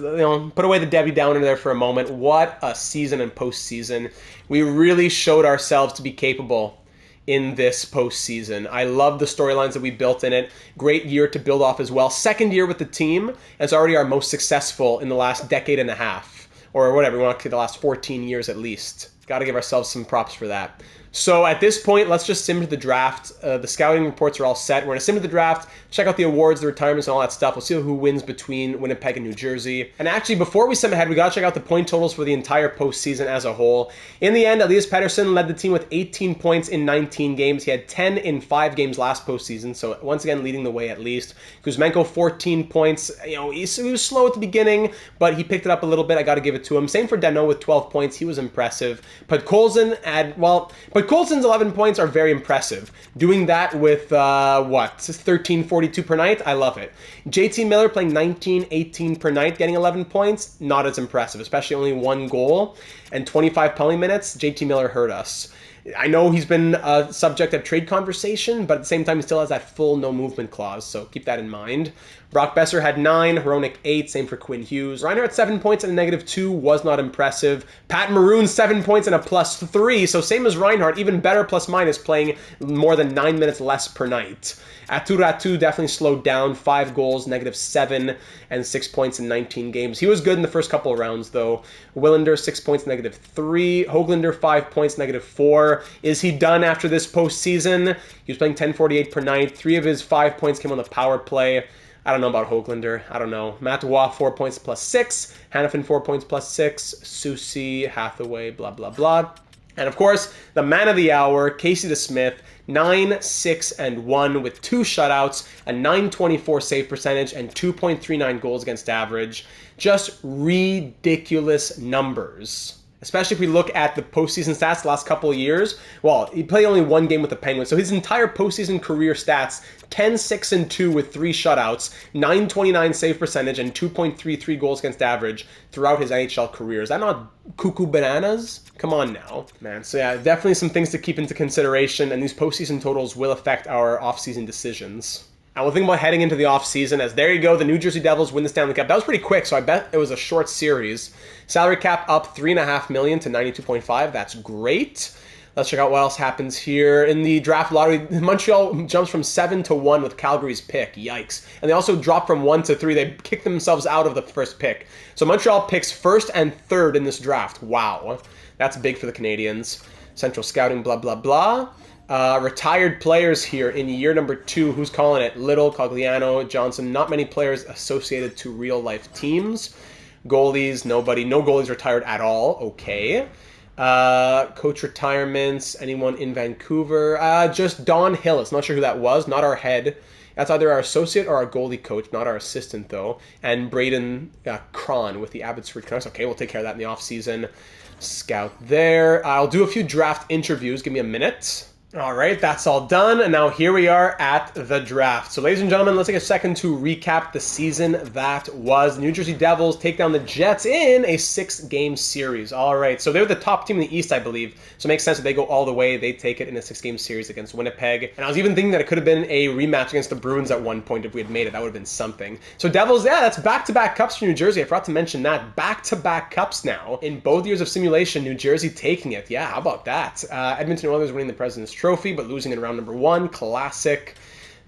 put away the Debbie Downer there for a moment. What a season and postseason. We really showed ourselves to be capable in this postseason. I love the storylines that we built in it. Great year to build off as well. Second year with the team, and it's already our most successful in the last decade and a half, or whatever, we want to say the last 14 years at least. Got to give ourselves some props for that. So at this point, let's just sim to the draft. The scouting reports are all set. We're going to sim to the draft, check out the awards, the retirements, and all that stuff. We'll see who wins between Winnipeg and New Jersey. And actually, before we sim ahead, we got to check out the point totals for the entire postseason as a whole. In the end, Elias Pettersson led the team with 18 points in 19 games. He had 10 in 5 games last postseason, so once again, leading the way at least. Kuzmenko, 14 points. He was slow at the beginning, but he picked it up a little bit. I got to give it to him. Same for Danault with 12 points. He was impressive. Podkolzin Podkolzin's 11 points are very impressive. Doing that with, 13.42 per night? I love it. JT Miller playing 19.18 per night, getting 11 points? Not as impressive, especially only 1 goal and 25 penalty minutes. JT Miller hurt us. I know he's been a subject of trade conversation, but at the same time, he still has that full no movement clause, so keep that in mind. Brock Besser had 9, Hronik 8, same for Quinn Hughes. Reinhardt 7 points and a -2 was not impressive. Pat Maroon 7 points and a +3, so same as Reinhardt, even better plus-minus, playing more than 9 minutes less per night. Aturatu definitely slowed down, 5 goals, -7, and 6 points in 19 games. He was good in the first couple of rounds, though. Willander, 6 points, -3. Höglander, 5 points, -4. Is he done after this postseason? He was playing 10.48 per night. 3 of his 5 points came on the power play. I don't know about Höglander. I don't know. Matt Waugh, 4 points +6. Hannafin, 4 points +6. Susie, Hathaway, blah, blah, blah. And of course, the man of the hour, Casey DeSmith, 9, 6, and 1 with 2 shutouts, a .924 save percentage, and 2.39 goals against average. Just ridiculous numbers. Especially if we look at the postseason stats the last couple of years. Well, he played only 1 game with the Penguins, so his entire postseason career stats, 10, 6, and 2 with 3 shutouts, .929 save percentage, and 2.33 goals against average throughout his NHL career. Is that not cuckoo bananas? Come on now, man. So yeah, definitely some things to keep into consideration, and these postseason totals will affect our offseason decisions. And we'll think about heading into the offseason as there you go, the New Jersey Devils win the Stanley Cup. That was pretty quick, so I bet it was a short series. Salary cap up $3.5 million to 92.5. That's great. Let's check out what else happens here. In the draft lottery, Montreal jumps from 7 to 1 with Calgary's pick. Yikes. And they also drop from 1 to 3. They kick themselves out of the first pick. So Montreal picks 1st and 3rd in this draft. Wow. That's big for the Canadians. Central scouting, blah, blah, blah. Retired players here in year number 2. Who's calling it? Little, Cogliano, Johnson. Not many players associated to real-life teams. Goalies, nobody. No goalies retired at all. Okay. Coach retirements. Anyone in Vancouver? Just Don Hillis. Not sure who that was. Not our head. That's either our associate or our goalie coach. Not our assistant, though. And Braden Cron with the Abbotsford Canucks. Okay, we'll take care of that in the offseason. Scout there. I'll do a few draft interviews. Give me a minute. All right, that's all done, and now here we are at the draft. So ladies and gentlemen, let's take a second to recap the season that was. The New Jersey Devils take down the Jets in a 6-game series. All right, so they're the top team in the East, I believe, so it makes sense that they go all the way. They take it in a 6-game series against Winnipeg, and I was even thinking that it could have been a rematch against the Bruins at one point if we had made it. That would have been something. So Devils, yeah, that's back-to-back cups for New Jersey. I forgot to mention that. Back-to-back cups now. In both years of simulation, New Jersey taking it. Yeah, how about that? Edmonton Oilers winning the President's Trophy, but losing in round number 1. Classic.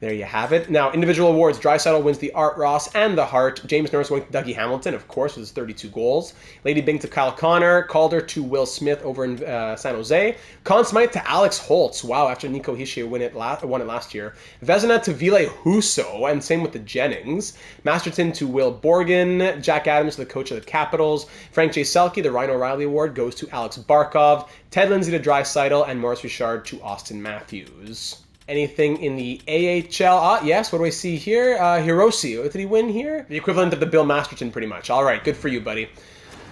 There you have it. Now, individual awards. Draisaitl wins the Art Ross and the Hart. James Norris going to Dougie Hamilton, of course, with his 32 goals. Lady Byng to Kyle Connor. Calder to Will Smith over in San Jose. Conn Smythe to Alex Holtz. Wow, after Nico Hischier won it last year. Vezina to Ville Husso, and same with the Jennings. Masterton to Will Borgen. Jack Adams, the coach of the Capitals. Frank J. Selke, the Ryan O'Reilly Award, goes to Alex Barkov. Ted Lindsay to Draisaitl, and Maurice Richard to Austin Matthews. Anything in the AHL? Yes, what do I see here? Hiroshi. Did he win here? The equivalent of the Bill Masterton, pretty much. All right, good for you, buddy.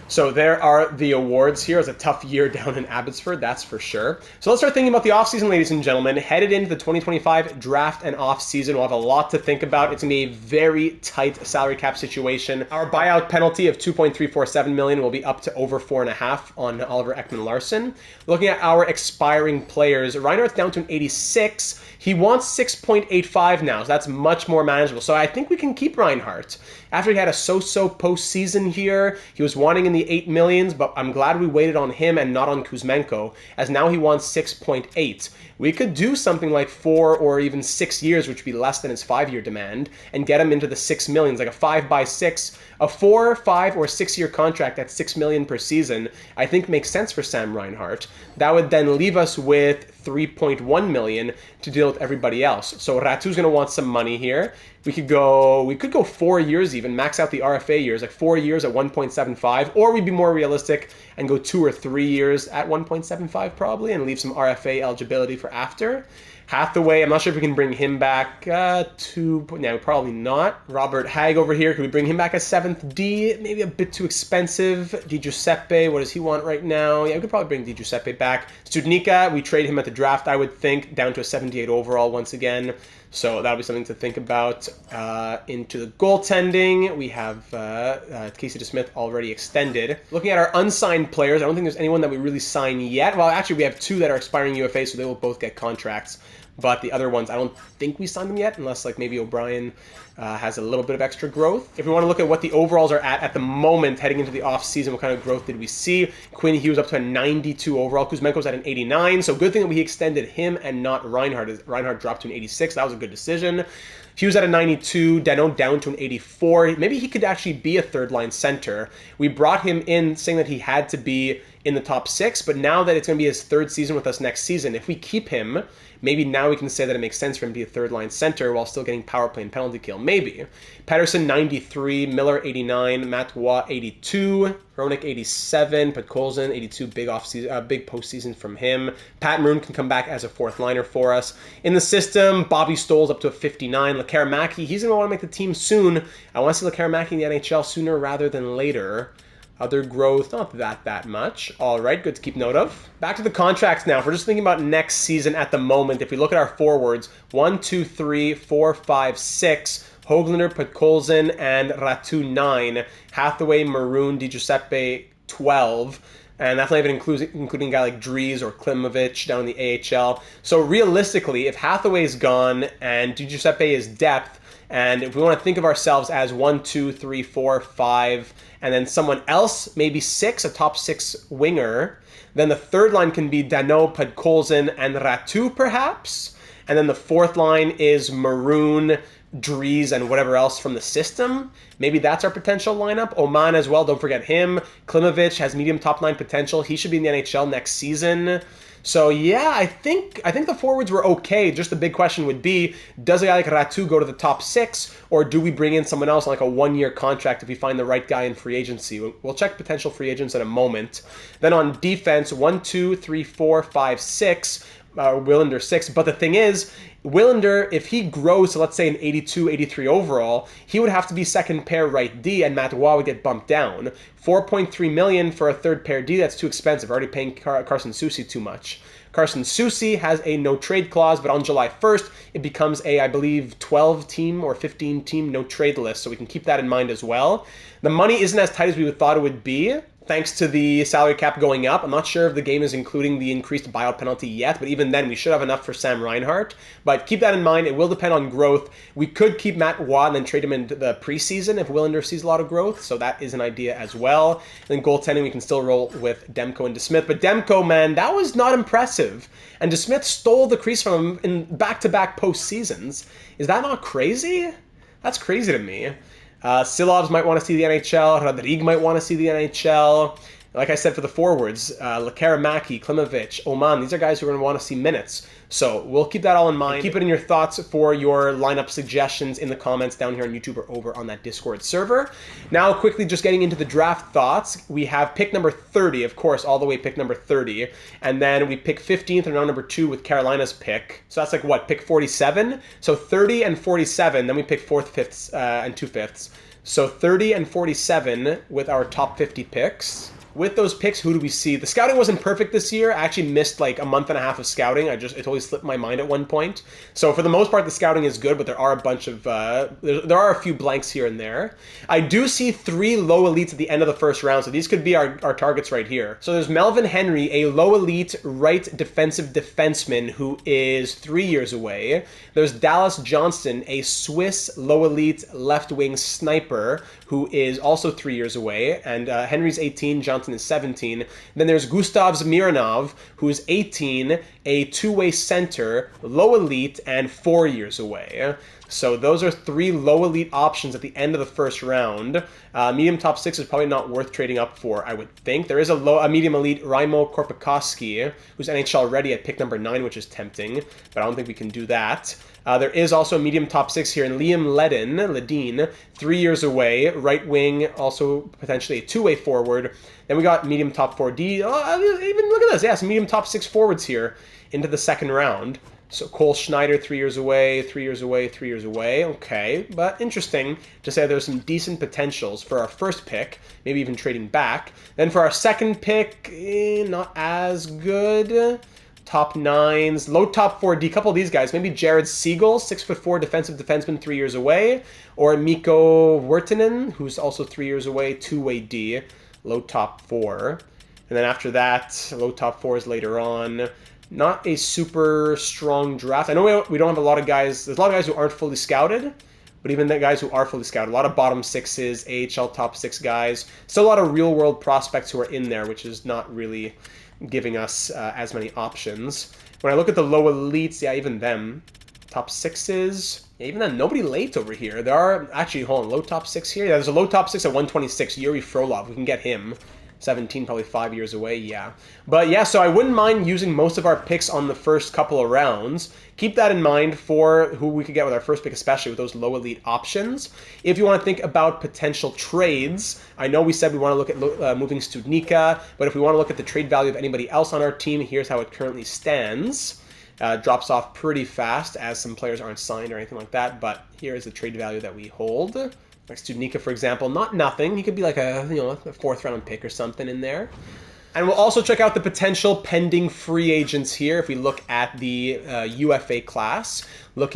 So there are the awards here. It's a tough year down in Abbotsford, that's for sure. So let's start thinking about the offseason, ladies and gentlemen. Headed into the 2025 draft and offseason, we'll have a lot to think about. It's going to be a very tight salary cap situation. Our buyout penalty of $2.347 million will be up to over $4.5 on Oliver Ekman-Larsson. Looking at our expiring players, Reinhardt's down to an 86. He wants 6.85 now, so that's much more manageable. So I think we can keep Reinhardt. After he had a so-so postseason here, he was wanting in the 8 millions, but I'm glad we waited on him and not on Kuzmenko, as now he wants 6.8. We could do something like 4 or even 6 years, which would be less than his 5-year demand, and get him into the 6 millions, like a 5x6. A 4, 5, or 6-year contract at $6 million per season, I think makes sense for Sam Reinhart. That would then leave us with $3.1 million to deal with everybody else. So Ratu's going to want some money here. We could go 4 years even, max out the RFA years, like 4 years at 1.75, or we'd be more realistic and go 2 or 3 years at 1.75 probably, and leave some RFA eligibility for after. Hathaway, I'm not sure if we can bring him back no, probably not. Robert Hag over here, could we bring him back as 7th D? Maybe a bit too expensive. Di Giuseppe, what does he want right now? Yeah, we could probably bring Di Giuseppe back. Studnicka, we trade him at the draft, I would think, down to a 78 overall once again. So that'll be something to think about. Into the goaltending, we have Casey DeSmith already extended. Looking at our unsigned players, I don't think there's anyone that we really sign yet. Well, actually, we have 2 that are expiring UFA, so they will both get contracts. But the other ones, I don't think we signed them yet, unless like maybe O'Brien has a little bit of extra growth. If we want to look at what the overalls are at the moment, heading into the offseason, what kind of growth did we see? Quinn Hughes up to a 92 overall. Kuzmenko's at an 89, so good thing that we extended him and not Reinhardt. Reinhardt dropped to an 86. That was a good decision. Hughes at a 92, Dano down to an 84. Maybe he could actually be a third-line center. We brought him in saying that he had to be in the top 6, but now that it's going to be his 3rd season with us next season, if we keep him, maybe now we can say that it makes sense for him to be a third-line center while still getting power play and penalty kill. Maybe. Pettersson, 93. Miller, 89. Matt Watt, 82. Hronik, 87. Podkolzin, 82. Big postseason from him. Pat Maroon can come back as a 4th liner for us. In the system, Bobby Stoll's up to a 59. Lekaramaki, he's going to want to make the team soon. I want to see Lekaramaki in the NHL sooner rather than later. Other growth, not that much. All right, good to keep note of. Back to the contracts now. If we're just thinking about next season at the moment, if we look at our forwards, 1, 2, 3, 4, 5, 6, Höglander, Podkolzin, and Ratu 9, Hathaway, Maroon, Di Giuseppe 12, and that's not even including a guy like Dries or Klimovich down in the AHL. So realistically, if Hathaway's gone and Di Giuseppe is depth, and if we want to think of ourselves as 1, 2, 3, 4, 5, and then someone else, maybe 6, a top 6 winger, then the 3rd line can be Dano, Podkolzin, and Ratu perhaps. And then the 4th line is Maroon, Dries, and whatever else from the system. Maybe that's our potential lineup. Oman as well, don't forget him. Klimovich has medium top 9 potential. He should be in the NHL next season. So yeah, I think the forwards were okay. Just the big question would be, does a guy like Ratu go to the top 6, or do we bring in someone else on like a 1-year contract if we find the right guy in free agency? We'll check potential free agents in a moment. Then on defense, 1, 2, 3, 4, 5, 6. Willander 6. But the thing is, Willander, if he grows to, let's say, an 82, 83 overall, he would have to be 2nd pair right D, and Matawa would get bumped down. $4.3 million for a 3rd pair D, that's too expensive. Already paying Carson Soucy too much. Carson Soucy has a no-trade clause, but on July 1st, it becomes a, I believe, 12-team or 15-team no-trade list, so we can keep that in mind as well. The money isn't as tight as we thought it would be, thanks to the salary cap going up. I'm not sure if the game is including the increased buyout penalty yet, but even then, we should have enough for Sam Reinhart. But keep that in mind. It will depend on growth. We could keep Matt Watt and then trade him into the preseason if Willander sees a lot of growth, so that is an idea as well. And then goaltending, we can still roll with Demko and DeSmith. But Demko, man, that was not impressive. And DeSmith stole the crease from him in back-to-back postseasons. Is that not crazy? That's crazy to me. Silovs might want to see the NHL. Rodrigue might want to see the NHL. Like I said, for the forwards, Lekaramaki, Klimovich, Oman, these are guys who are going to want to see minutes. So we'll keep that all in mind. Keep it in your thoughts for your lineup suggestions in the comments down here on YouTube or over on that Discord server. Now, quickly just getting into the draft thoughts, we have pick number 30, of course, all the way pick number 30. And then we pick 15th and round number 2 with Carolina's pick. So that's like what, pick 47? So 30 and 47, then we pick 4th, 5th, and 2/5. So 30 and 47 with our top 50 picks. With those picks, who do we see? The scouting wasn't perfect this year. I actually missed like a month and a half of scouting. It totally slipped my mind at one point. So for the most part, the scouting is good, but there are a bunch of, there are a few blanks here and there. I do see 3 low elites at the end of the first round, so these could be our targets right here. So there's Melvin Henry, a low elite right defensive defenseman who is 3 years away. There's Dallas Johnston, a Swiss low elite left wing sniper who is also 3 years away. And Henry's 18, Johnson is 17. Then there's Gustav Zmiranov, who is 18, a two-way center, low elite, and 4 years away. So those are 3 low elite options at the end of the first round. Medium top 6 is probably not worth trading up for, I would think. There is a medium elite, Raimo Korpikoski, who's NHL ready at pick number 9, which is tempting, but I don't think we can do that. There is also a medium top 6 here in Liam Ledin, 3 years away, right wing, also potentially a two-way forward. Then we got medium top 4D. Oh, even look at this. Yeah, some medium top 6 forwards here into the second round. So Cole Schneider, 3 years away, 3 years away, 3 years away. Okay, but interesting to say there's some decent potentials for our first pick, maybe even trading back. Then for our second pick, not as good. Top 9s, low top 4D, couple of these guys. Maybe Jared Siegel, 6'4" defensive defenseman, 3 years away. Or Mikko Wirtanen, who's also 3 years away, two-way D, low top 4. And then after that, low top 4s later on. Not a super strong draft. I know we don't have a lot of guys. There's a lot of guys who aren't fully scouted, but even the guys who are fully scouted, a lot of bottom 6s, AHL top 6 guys. Still a lot of real-world prospects who are in there, which is not really giving us as many options. When I look at the low elites, yeah, even them. Top 6s, yeah, even then, nobody late over here. There are, actually, hold on, low top 6 here? Yeah, there's a low top 6 at 126, Yuri Frolov. We can get him. 17, probably 5 years away, yeah. But yeah, so I wouldn't mind using most of our picks on the first couple of rounds. Keep that in mind for who we could get with our first pick, especially with those low elite options. If you want to think about potential trades, I know we said we want to look at moving Studnicka, but if we want to look at the trade value of anybody else on our team, here's how it currently stands. Drops off pretty fast as some players aren't signed or anything like that, but here is the trade value that we hold. Like Studnicka, for example, not nothing. He could be like a 4th round pick or something in there. And we'll also check out the potential pending free agents here if we look at the UFA class. Let's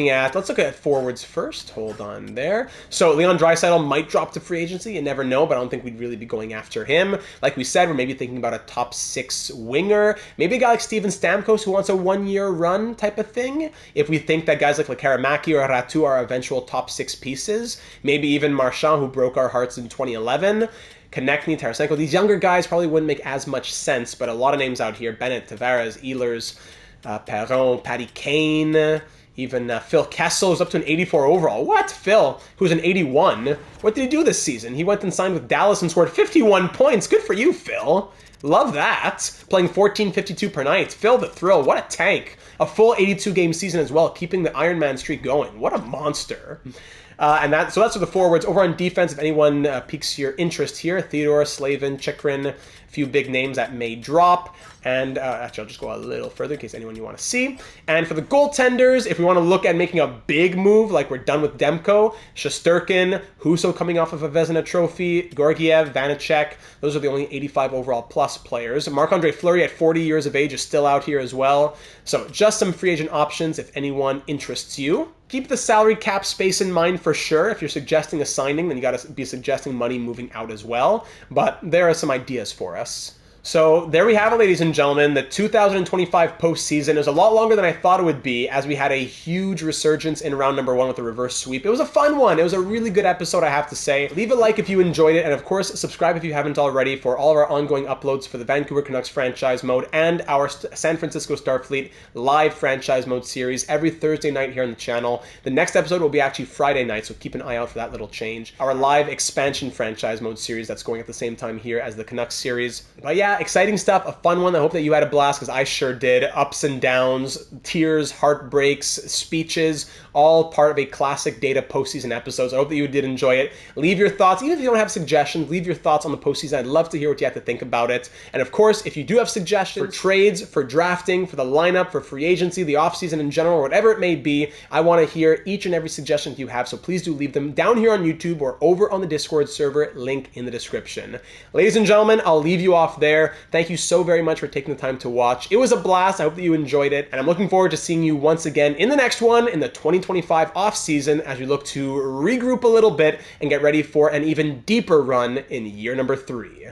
look at forwards first. Hold on there. So Leon Draisaitl might drop to free agency. You never know, but I don't think we'd really be going after him. Like we said, we're maybe thinking about a top 6 winger. Maybe a guy like Steven Stamkos who wants a 1-year run type of thing. If we think that guys like Lekaramaki or Ratu are eventual top 6 pieces. Maybe even Marchand, who broke our hearts in 2011. Konechny, Tarasenko. These younger guys probably wouldn't make as much sense, but a lot of names out here. Bennett, Tavares, Ehlers, Perron, Patty Kane, even Phil Kessel is up to an 84 overall. What? Phil, who's an 81. What did he do this season? He went and signed with Dallas and scored 51 points. Good for you, Phil. Love that. Playing 14.52 per night. Phil the Thrill. What a tank. A full 82-game season as well, keeping the Iron Man streak going. What a monster. So that's for the forwards. Over on defense, if anyone piques your interest here, Theodore, Slavin, Chikrin, a few big names that may drop. And actually, I'll just go a little further in case anyone you want to see. And for the goaltenders, if we want to look at making a big move, like we're done with Demko, Shesterkin, Husso coming off of a Vezina trophy, Georgiev, Vanacek, those are the only 85 overall plus players. Marc-Andre Fleury at 40 years of age is still out here as well. So just some free agent options if anyone interests you. Keep the salary cap space in mind for sure. If you're suggesting a signing, then you got to be suggesting money moving out as well. But there are some ideas for us. So there we have it, ladies and gentlemen. The 2025 postseason is a lot longer than I thought it would be, as we had a huge resurgence in round number 1 with the reverse sweep. It was a fun one. It was a really good episode, I have to say. Leave a like if you enjoyed it, and of course, subscribe if you haven't already for all of our ongoing uploads for the Vancouver Canucks franchise mode and our San Francisco Starfleet live franchise mode series every Thursday night here on the channel. The next episode will be actually Friday night, so keep an eye out for that little change. Our live expansion franchise mode series that's going at the same time here as the Canucks series. But yeah, exciting stuff, a fun one. I hope that you had a blast, because I sure did. Ups and downs, tears, heartbreaks, speeches, all part of a classic data postseason episode. So I hope that you did enjoy it. Leave your thoughts, even if you don't have suggestions, leave your thoughts on the postseason. I'd love to hear what you have to think about it. And of course, if you do have suggestions for trades, for drafting, for the lineup, for free agency, the offseason in general, or whatever it may be, I want to hear each and every suggestion you have. So please do leave them down here on YouTube or over on the Discord server, link in the description. Ladies and gentlemen, I'll leave you off there. Thank you so very much for taking the time to watch. It was a blast. I hope that you enjoyed it. And I'm looking forward to seeing you once again in the next one in the 2025 off season, as we look to regroup a little bit and get ready for an even deeper run in year number 3.